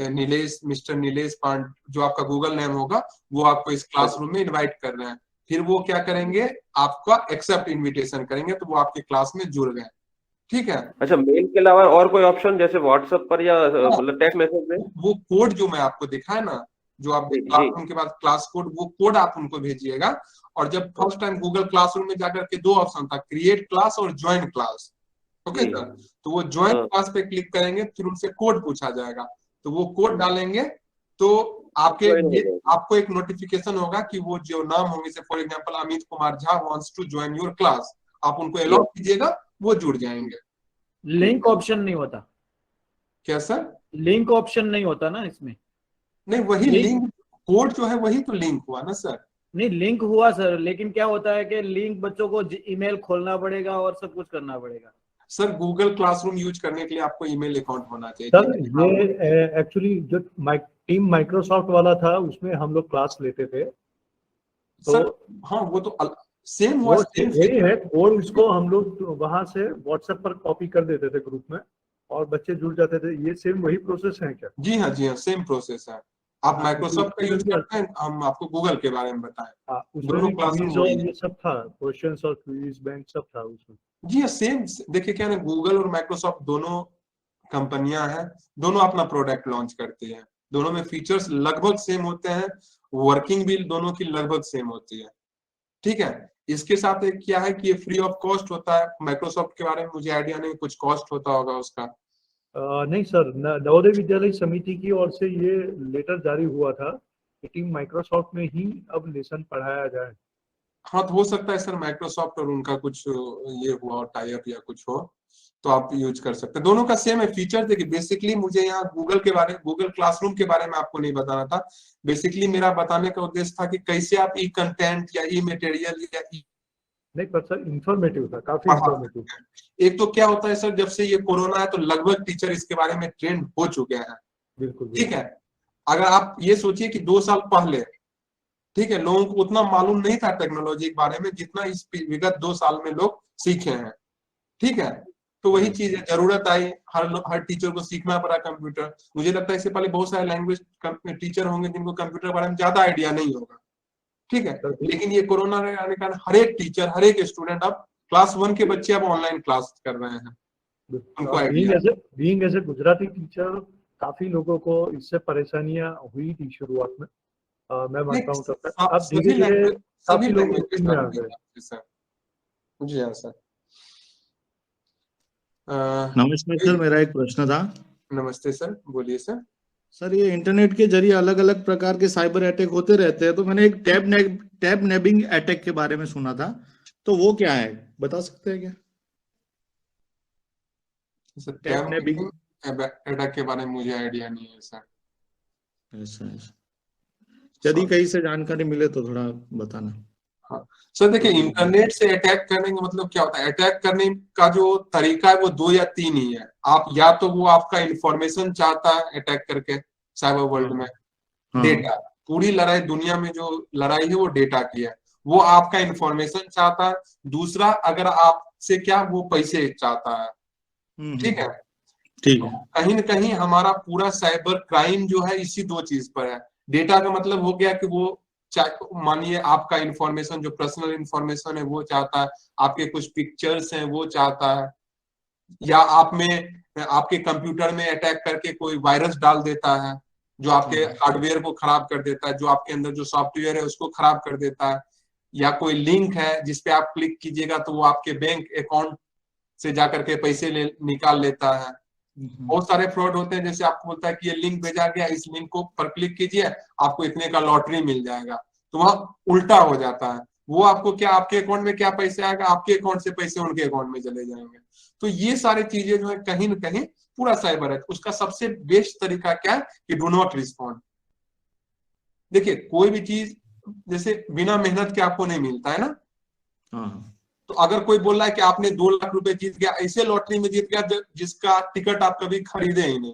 नीलेश, मिस्टर नीलेश पांड जो आपका गूगल नेम होगा, वो आपको इस क्लासरूम में इनवाइट कर रहे हैं। फिर वो क्या करेंगे, आपका एक्सेप्ट इनविटेशन करेंगे, तो वो आपके क्लास में जुड़ गए। ठीक है। अच्छा, मेल के अलावा और कोई ऑप्शन जैसे व्हाट्सएप पर या मतलब टेक्स्ट मैसेज में? वो कोड जो मैं आपको दिखाया ना, जो आप जी, क्लासरूम के बाद क्लास कोड, वो कोड आप उनको भेजिएगा। और जब फर्स्ट टाइम गूगल क्लासरूम में जाकर के 2 ऑप्शन था, क्रिएट क्लास और ज्वाइन क्लास। ओके जी। सर, तो वो ज्वाइन हाँ। क्लास पे क्लिक करेंगे, फिर उनसे कोड पूछा जाएगा, तो वो कोड डालेंगे तो आपके ज्वाइन हो ये जाएगा। आपको एक नोटिफिकेशन होगा कि वो जो नाम होंगे, से for example Amit Kumar Jha wants to join your class, आप उनको अलाउ कीजिएगा, वो जुड़ जाएंगे। लिंक ऑप्शन नहीं होता? क्या सर? लिंक ऑप्शन नहीं होता ना इसमें? नहीं, वही लिंक- लिंक कोड जो है वही तो लिंक हुआ ना सर। नहीं, लिंक हुआ सर, लेकिन क्या होता है कि लिंक बच्चों को ईमेल खोलना पड़ेगा और सब कुछ करना पड़ेगा। सर गूगल क्लासरूम यूज करने के लिए आपको ईमेल अकाउंट होना चाहिए। सर ये एक्चुअली जो टीम माइक्रोसॉफ्ट वाला था उसमें हम लोग क्लास लेते थे, सर हाँ, वो तो सेम हुआ, वो सेम वही है कोड, उसको हम लोग वहां से व्हाट्सएप पर कॉपी कर देते थे ग्रुप में और बच्चे जुड़ जाते थे। ये सेम वही प्रोसेस है क्या? जी हाँ, जी हाँ, सेम प्रोसेस है। आप माइक्रोसॉफ्ट का यूज करते हैं, हम आपको गूगल के बारे में बताएं। हाँ, उसमें दोनों भी क्लासरूम क्विज और ये सब था, क्वेश्चंस और क्विज बैंक सब था उसमें। जी हाँ, सेम। देखिए क्या ना, गूगल और माइक्रोसॉफ्ट दोनों कंपनियां हैं, दोनों अपना प्रोडक्ट लॉन्च करते हैं, दोनों में फीचर्स लगभग सेम होते हैं, वर्किंग भी दोनों की लगभग सेम होती है। ठीक है, इसके साथ एक क्या है कि ये फ्री ऑफ कॉस्ट होता है। माइक्रोसॉफ्ट के बारे में मुझे आइडिया नहीं, कुछ कॉस्ट होता होगा उसका। नहीं सर, नवोदय विद्यालय समिति की ओर से ये लेटर जारी हुआ था कि टीम माइक्रोसॉफ्ट में ही अब लेसन पढ़ाया जाए। हाँ, तो हो सकता है सर माइक्रोसॉफ्ट और उनका कुछ ये हुआ टाई अप या कुछ हो, तो आप यूज कर सकते हैं। दोनों का सेम है फीचर। देखिए बेसिकली मुझे यहाँ गूगल क्लासरूम के बारे में आपको नहीं बताना था। बेसिकली मेरा बताने का उद्देश्य था कि कैसे आप ई कंटेंट या ई मटेरियल या नहीं पर सर इंफॉर्मेटिव था, काफी इंफॉर्मेटिव। एक तो क्या होता है सर, जब से ये कोरोना है तो लगभग टीचर इसके बारे में ट्रेंड हो चुके हैं। बिल्कुल ठीक है, अगर आप ये सोचिए कि 2 साल पहले, ठीक है, लोगों को उतना मालूम नहीं था टेक्नोलॉजी के बारे में जितना इस विगत 2 साल में लोग सीखे हैं। ठीक है, तो वही चीज है, जरूरत आई, हर टीचर को सीखना पड़ा कंप्यूटर। मुझे लगता है इससे पहले बहुत सारे लैंग्वेज टीचर होंगे जिनको कंप्यूटर के बारे में ज्यादा आइडिया नहीं होगा। ठीक है, लेकिन ये कोरोना आने के कारण हर एक टीचर, हर एक स्टूडेंट, अब क्लास 1 के बच्चे अब ऑनलाइन क्लास कर रहे हैं, उनको idea. Being as a Gujarati teacher काफी लोगों को इससे परेशानियां हुई थी शुरुआत में। मैं मानता हूँ तब तक अब धीरे धीरे काफी लोग में आ गए। जी हाँ सर। नमस्कार सर, मेरा एक प्रश्न था। नमस्ते सर, बोलिए सर। सर ये इंटरनेट के जरिए अलग अलग प्रकार के साइबर अटैक होते रहते हैं, तो मैंने एक टैब नेबिंग अटैक के बारे में सुना था, तो वो क्या है, बता सकते हैं क्या? टैब नेबिंग अटैक के बारे में मुझे आइडिया नहीं है सर। ऐसा यदि कहीं से जानकारी मिले तो थोड़ा बताना। हाँ सर, देखिए इंटरनेट से अटैक करने का मतलब क्या होता है, अटैक करने का जो तरीका है वो 2 या 3 ही है। आप या तो वो आपका इंफॉर्मेशन चाहता है अटैक करके साइबर वर्ल्ड में, डेटा, पूरी लड़ाई दुनिया में जो लड़ाई है वो डेटा की है, वो आपका इंफॉर्मेशन चाहता है। दूसरा, अगर आपसे क्या, वो पैसे चाहता है। ठीक है, ठीक है। कहीं न कहीं हमारा पूरा साइबर क्राइम जो है इसी 2 चीज पर है। डेटा का मतलब हो गया कि वो मानिए आपका इंफॉर्मेशन, जो पर्सनल इंफॉर्मेशन है वो चाहता है, आपके कुछ पिक्चर्स हैं वो चाहता है, या आपके कंप्यूटर में अटैक करके कोई वायरस डाल देता है जो आपके हार्डवेयर को खराब कर देता है, जो आपके अंदर जो सॉफ्टवेयर है उसको खराब कर देता है, या कोई लिंक है जिसपे आप क्लिक कीजिएगा तो वो आपके बैंक अकाउंट से जाकर के पैसे निकाल लेता है। बहुत सारे फ्रॉड होते हैं, जैसे आपको बोलता है कि ये लिंक भेजा गया, इस लिंक को पर क्लिक कीजिए, आपको इतने का लॉटरी मिल जाएगा, तो वहां उल्टा हो जाता है। वो आपको क्या, आपके अकाउंट में क्या पैसे आएगा, आपके अकाउंट से पैसे उनके अकाउंट में चले जाएंगे। तो ये सारी चीजें जो है कहीं न कहीं पूरा साइबर है। उसका सबसे बेस्ट तरीका क्या है कि डू नॉट रिस्पॉन्ड। देखिए कोई भी चीज जैसे बिना मेहनत के आपको नहीं मिलता है ना। तो अगर कोई बोल रहा है कि आपने 2 लाख रुपए जीत गया, ऐसे लॉटरी में जीत गया जिसका टिकट आप कभी खरीदे ही नहीं,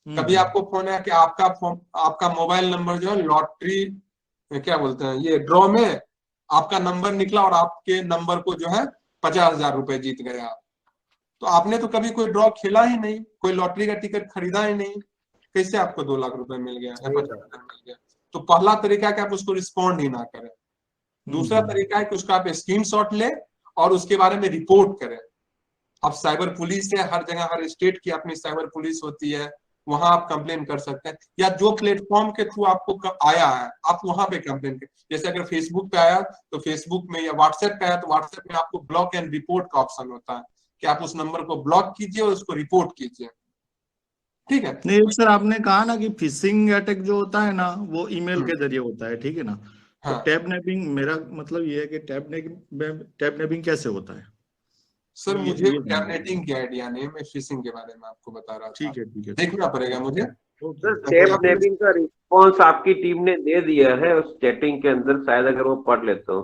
कभी आपको फोन है कि आपका मोबाइल नंबर जो है लॉटरी क्या बोलते हैं, ये ड्रॉ में आपका नंबर निकला और आपके नंबर को जो है 50,000 रुपए जीत गए आप, तो आपने तो कभी कोई ड्रॉ खेला ही नहीं, कोई लॉटरी का टिकट खरीदा ही नहीं, कैसे आपको 2 लाख रुपए मिल गया या 50,000 मिल गया। तो पहला तरीका है कि आप उसको रिस्पॉन्ड ही ना करें। दूसरा तरीका है कि उसका आप स्क्रीनशॉट ले और उसके बारे में रिपोर्ट करें। अब साइबर पुलिस है, हर जगह हर स्टेट की अपनी साइबर पुलिस होती है, वहां आप कंप्लेन कर सकते हैं, या जो प्लेटफॉर्म के थ्रू आपको आया है आप वहां पे कंप्लेन करें। जैसे अगर फेसबुक पे आया तो फेसबुक में, या व्हाट्सएप पे आया तो व्हाट्सएप में आपको ब्लॉक एंड रिपोर्ट का ऑप्शन होता है कि आप उस नंबर को ब्लॉक कीजिए और उसको रिपोर्ट कीजिए। ठीक है। नहीं सर, आपने कहा ना कि फिशिंग अटैक जो होता है ना वो ईमेल के जरिए होता है, ठीक है ना। तो हाँ टैब नेबिंग, मेरा मतलब ये है कि टैब नेबिंग कैसे होता है? सर, ये- मुझे ये टैबनेटिंग की आइडिया नहीं है, मैं फिशिंग के बारे में आपको बता रहा था। ठीक है, ठीक है। देखना पड़ेगा मुझे। सर टैब नेबिंग का रिस्पॉन्स आपकी टीम ने दे दिया है उस चैटिंग के अंदर, शायद अगर वो पढ़ लेते हो।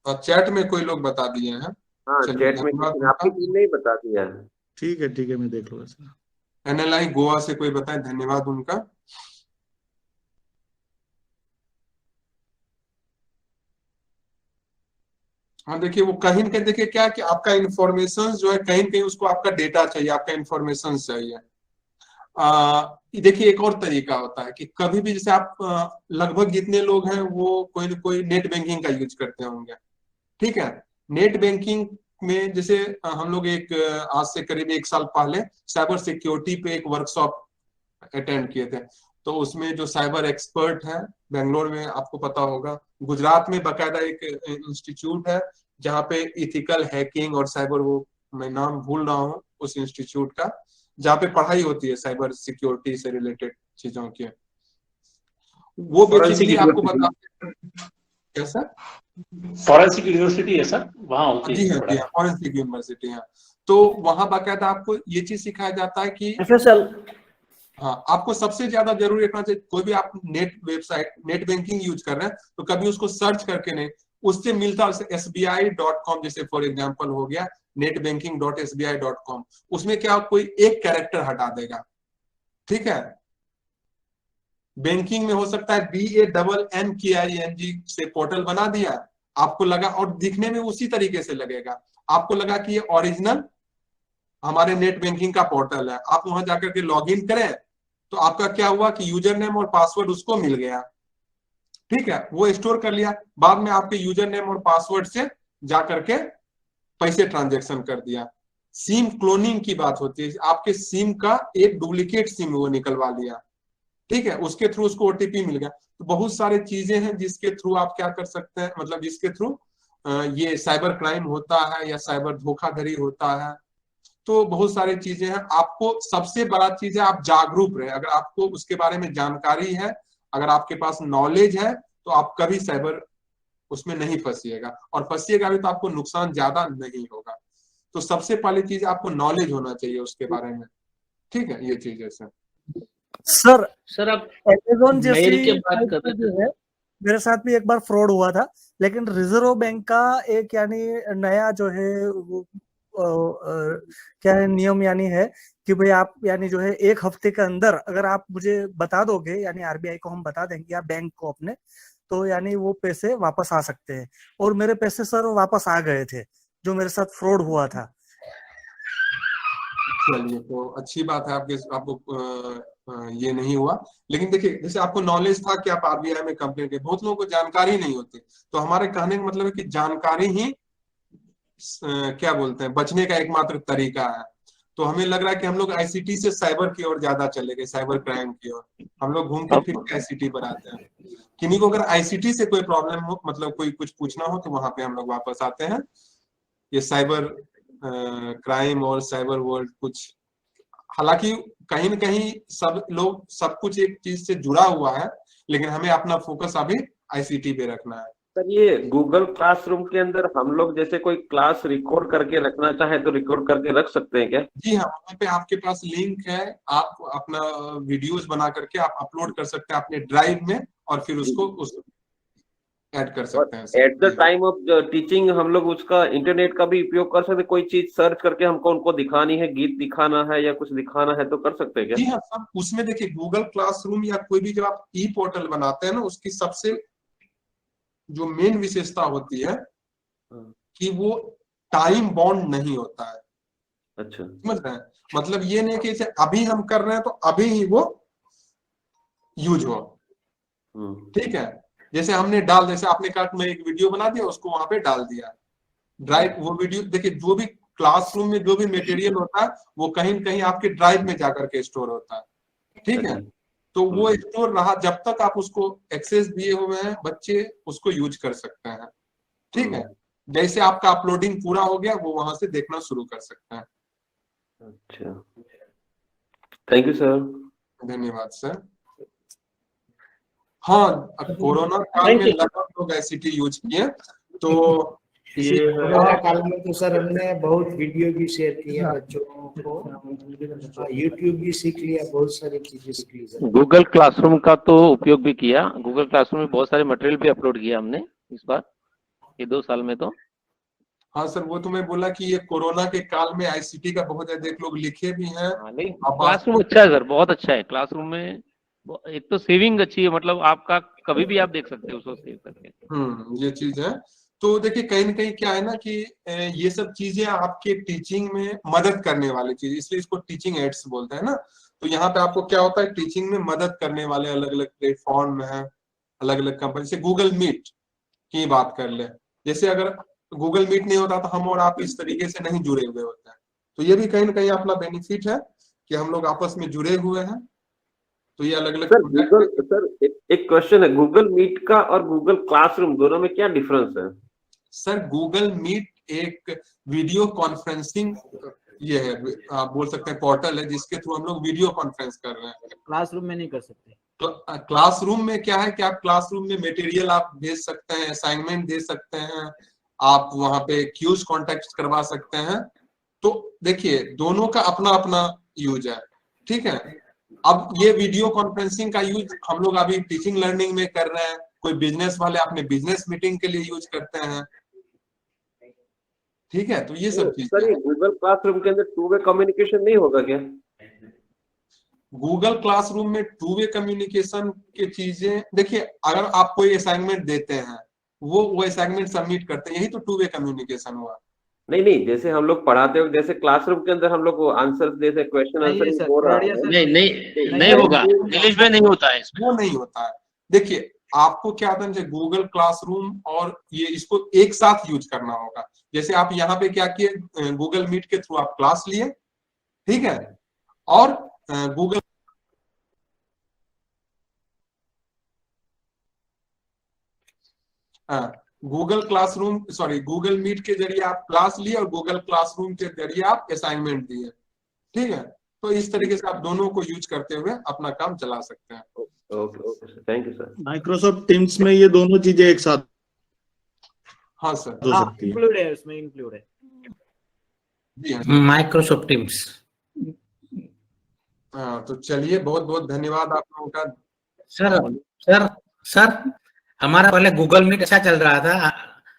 और चैट में कोई लोग बता दिए हैं। हाँ चलिए, चैट में धन्यवाद किसी ने, आपकी उनका। टीम ने ही बता दिया है। ठीक है, ठीक है, मैं देख लूंगा सर। NLI गोवा से कोई बताए, धन्यवाद उनका। हाँ देखिए, वो कहीं न कहीं देखिए क्या है कि आपका इंफॉर्मेशन जो है, कहीं न कहीं उसको आपका डेटा चाहिए, आपका इंफॉर्मेशन चाहिए। देखिए एक और तरीका होता है कि कभी भी, जैसे आप लगभग जितने लोग हैं वो कोई न कोई नेट बैंकिंग का यूज करते होंगे, ठीक है। नेट बैंकिंग में जैसे हम लोग आज से करीब 1 साल पहले साइबर सिक्योरिटी पे एक वर्कशॉप अटेंड किए थे। तो उसमें जो साइबर एक्सपर्ट हैं बेंगलोर में, आपको पता होगा, गुजरात में बाकायदा एक इंस्टीट्यूट है जहाँ पे इथिकल हैकिंग और साइबर, वो मैं नाम भूल रहा हूँ उस इंस्टीट्यूट का, जहाँ पे पढ़ाई होती है साइबर सिक्योरिटी से रिलेटेड चीजों की। वो बेसिकली आपको बता, कैसा फॉरेंसिक यूनिवर्सिटी है सर, वहाँ होती जी है हाँ, जी हाँ, फॉरेंसिक यूनिवर्सिटी है। तो वहां बाकायदा आपको ये चीज सिखाया जाता है कि FSL। हाँ, आपको सबसे ज्यादा जरूरी रखना चाहिए, कोई भी आप net website, net banking use कर रहे हैं तो कभी उसको सर्च करके नहीं, उससे मिलता SBI.com जैसे फॉर एग्जांपल हो गया netbanking.sbi.com, उसमें क्या कोई एक कैरेक्टर हटा देगा, ठीक है। बैंकिंग में हो सकता है BANNKING से पोर्टल बना दिया, आपको लगा, और दिखने में उसी तरीके से लगेगा, आपको लगा कि ये ओरिजिनल हमारे नेट बैंकिंग का पोर्टल है। आप वहां जाकर के लॉग इन करें तो आपका क्या हुआ कि यूजर नेम और पासवर्ड उसको मिल गया, ठीक है, वो स्टोर कर लिया, बाद में आपके यूजर नेम और पासवर्ड से जाकर के पैसे ट्रांजैक्शन कर दिया। सिम क्लोनिंग की बात होती है, आपके सिम का एक डुप्लीकेट सिम वो निकलवा लिया, ठीक है, उसके थ्रू उसको OTP मिल गया। तो बहुत सारी चीजें हैं जिसके थ्रू आप क्या कर सकते हैं, मतलब जिसके थ्रू ये साइबर क्राइम होता है या साइबर धोखाधड़ी होता है। तो बहुत सारी चीजें हैं, आपको सबसे बड़ा चीज है आप जागरूक रहे। अगर आपको उसके बारे में जानकारी है, अगर आपके पास नॉलेज है, तो आप कभी साइबर उसमें नहीं फंसिएगा, और फंसिएगा भी तो आपको नुकसान ज्यादा नहीं होगा। तो सबसे पहली चीज आपको नॉलेज होना चाहिए उसके बारे में, ठीक है, ये चीज है सर। सर आप अमेज़न मेल के जैसी बात कर रहे जो है, मेरे साथ भी एक बार फ्रॉड हुआ था, लेकिन रिजर्व बैंक का एक यानी नया जो है वो क्या है नियम यानी है कि भाई आप यानी जो है 1 हफ्ते के अंदर अगर आप मुझे बता दोगे, यानी RBI को हम बता देंगे या बैंक को अपने, तो यानी वो पैसे वापस आ सकते हैं। और मेरे पैसे सर वापस आ गए थे जो मेरे साथ फ्रॉड हुआ था। चलिए, तो अच्छी बात है, आपको ये नहीं हुआ। लेकिन देखिए, जैसे आपको नॉलेज था कि आप RBI में कंप्लेन करें, बहुत लोगों को जानकारी नहीं होती। तो हमारे कहने का मतलब है कि जानकारी ही क्या बोलते हैं, बचने का एकमात्र तरीका है। तो हमें लग रहा है कि हम लोग ICT से साइबर की ओर ज्यादा चले गए, साइबर क्राइम की ओर। हम लोग घूमते फिर ICT पर आते हैं। किन्हीं को अगर ICT से कोई प्रॉब्लम हो, मतलब कोई कुछ पूछना हो, तो वहां पे हम लोग वापस आते हैं। ये साइबर क्राइम और साइबर वर्ल्ड कुछ, हालांकि कहीं न कहीं सब लोग, सब कुछ एक चीज से जुड़ा हुआ है, लेकिन हमें अपना फोकस अभी ICT पे रखना है। सर ये गूगल क्लासरूम के अंदर हम लोग जैसे कोई क्लास रिकॉर्ड करके रखना चाहे तो रिकॉर्ड करके रख सकते हैं क्या? जी हाँ, वहाँ पे आपके पास लिंक है, आप अपना वीडियोस बना करके आप अपलोड कर सकते हैं अपने ड्राइव में, और फिर उसको ऐड कर सकते हैं। At the time of teaching हम लोग उसका इंटरनेट का भी उपयोग कर सकते हैं, कोई चीज सर्च करके हमको उनको दिखानी है, गीत दिखाना है या कुछ दिखाना है तो कर सकते हैं क्या? जी हाँ, सब उसमें देखिए, गूगल क्लासरूम या कोई भी जब आप पोर्टल बनाते हैं ना, उसकी सबसे जो मेन विशेषता होती है कि वो टाइम बाउंड नहीं होता है। अच्छा, समझ रहे हैं? मतलब ये नहीं कि जैसे अभी हम कर रहे हैं तो अभी ही वो यूज हो, ठीक है। जैसे हमने जैसे आपने कहा मैं एक वीडियो बना दिया, उसको वहां पे डाल दिया, ड्राइव, वो वीडियो देखिए, जो भी क्लासरूम में जो भी मटेरियल होता है वो कहीं न कहीं आपके ड्राइव में जाकर के स्टोर होता है, ठीक है। तो वो स्टोर रहा, जब तक आप उसको एक्सेस दिए हुए हैं बच्चे उसको यूज कर सकते हैं, ठीक है। जैसे आपका अपलोडिंग पूरा हो गया वो वहां से देखना शुरू कर सकते हैं। अच्छा, थैंक यू सर। धन्यवाद सर। हाँ, कोरोना काल में लगभग लोग ICT यूज किए, तो ये कोरोना काल में तो सर हमने बहुत वीडियो भी शेयर किए बच्चों को, यूट्यूब भी सीख लिया, बहुत सारी चीजें सीख ली सर। गूगल क्लासरूम का तो उपयोग भी किया, गूगल क्लासरूम में बहुत सारे मटेरियल भी अपलोड किया हमने इस बार, ये 2 साल में तो। हाँ सर, वो तो मैं बोला कि ये कोरोना के काल में ICT का बहुत ज्यादा लोग लिखे भी हैं। नहीं, क्लासरूम अच्छा है सर, बहुत अच्छा है क्लासरूम में। एक तो सेविंग अच्छी है, मतलब आपका कभी भी आप देख सकते हो उसको सेव करके। ये चीज है। तो देखिए कहीं न कहीं क्या है ना कि ये सब चीजें आपके टीचिंग में मदद करने वाली चीज, इसलिए इसको टीचिंग एड्स बोलते हैं ना। तो यहाँ पे आपको क्या होता है, टीचिंग में मदद करने वाले अलग अलग प्लेटफॉर्म में है, अलग अलग कंपनी। जैसे गूगल मीट की बात कर ले, जैसे अगर गूगल मीट नहीं होता तो हम और आप इस तरीके से नहीं जुड़े हुए होते हैं। तो ये भी कहीं ना कहीं अपना बेनिफिट है कि हम लोग आपस में जुड़े हुए हैं। तो ये अलग अलग सर एक क्वेश्चन है, गूगल मीट का और गूगल क्लासरूम दोनों में क्या डिफरेंस है? सर गूगल मीट एक वीडियो कॉन्फ्रेंसिंग ये है, आप बोल सकते हैं पोर्टल है जिसके थ्रू हम लोग वीडियो कॉन्फ्रेंस कर रहे हैं। क्लासरूम में नहीं कर सकते। क्लासरूम में क्या है कि आप क्लासरूम में मटेरियल आप भेज सकते हैं, असाइनमेंट दे सकते हैं, आप वहां पे क्यूज कॉन्टेक्ट करवा सकते हैं। तो देखिए दोनों का अपना अपना यूज है, ठीक है। अब ये वीडियो कॉन्फ्रेंसिंग का यूज हम लोग अभी टीचिंग लर्निंग में कर रहे हैं, कोई बिजनेस वाले अपने बिजनेस मीटिंग के लिए यूज करते हैं, ठीक है। तो ये सब चीज सर ये गूगल क्लासरूम के अंदर 2 वे कम्युनिकेशन नहीं होगा क्या? गूगल क्लासरूम में 2 वे कम्युनिकेशन की चीजें देखिए, अगर आप कोई असाइनमेंट देते हैं वो असाइनमेंट सबमिट करते हैं, यही तो 2 वे कम्युनिकेशन हुआ। नहीं, जैसे हम लोग पढ़ाते हो, जैसे क्लासरूम के अंदर हम लोग वो आंसर्स देते हैं, क्वेश्चन आंसर हो रहा है। नहीं होगा, इंग्लिश में नहीं होता है, वो नहीं होता है। देखिए आपको क्या होता है, गूगल क्लासरूम और ये इसको एक साथ यूज करना होगा। जैसे आप यहाँ पे क्या किए, गूगल मीट के थ्रू आप क्लास लिए, ठीक है, और गूगल गूगल मीट के जरिए आप क्लास लिए और गूगल क्लासरूम के जरिए आप असाइनमेंट दिए, ठीक है। तो इस तरीके से आप दोनों को यूज करते हुए अपना काम चला सकते हैं। Okay sir, thank you sir. Microsoft teams में ये दोनों चीजें एक साथ हाँ सर, हो सकती है। इंक्लूड है, उसमें इंक्लूड है माइक्रोसॉफ्ट टीम्स। हाँ, तो चलिए बहुत बहुत धन्यवाद आप लोगों का। सर हमारा पहले गूगल मीट अच्छा चल रहा था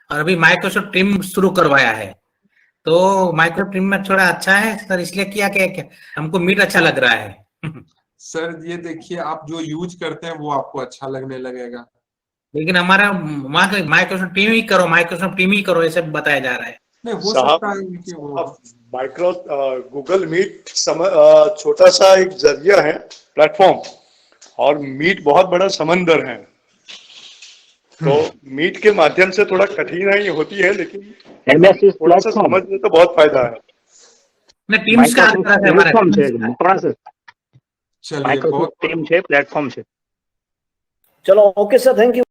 और अभी माइक्रोसॉफ्ट टीम शुरू करवाया है, तो माइक्रोसॉफ्ट टीम में थोड़ा अच्छा है सर, इसलिए किया कि हमको मीट अच्छा लग रहा है। सर ये देखिए, आप जो यूज करते हैं वो आपको अच्छा लगने लगेगा, लेकिन हमारा माइक्रोसॉफ्ट टीम ही करो ऐसे बताया जा रहा है। नहीं हो सकता है कि वो गूगल मीट छोटा सा एक जरिया है, प्लेटफॉर्म, और मीट बहुत बड़ा समंदर है। तो मीट के माध्यम से थोड़ा कठिनाई होती है, लेकिन थोड़ा सा समझने तो बहुत फायदा है। चलिए बहुत टीम છે, प्लेटफॉर्म છે। चलो ओके सर, थैंक यू।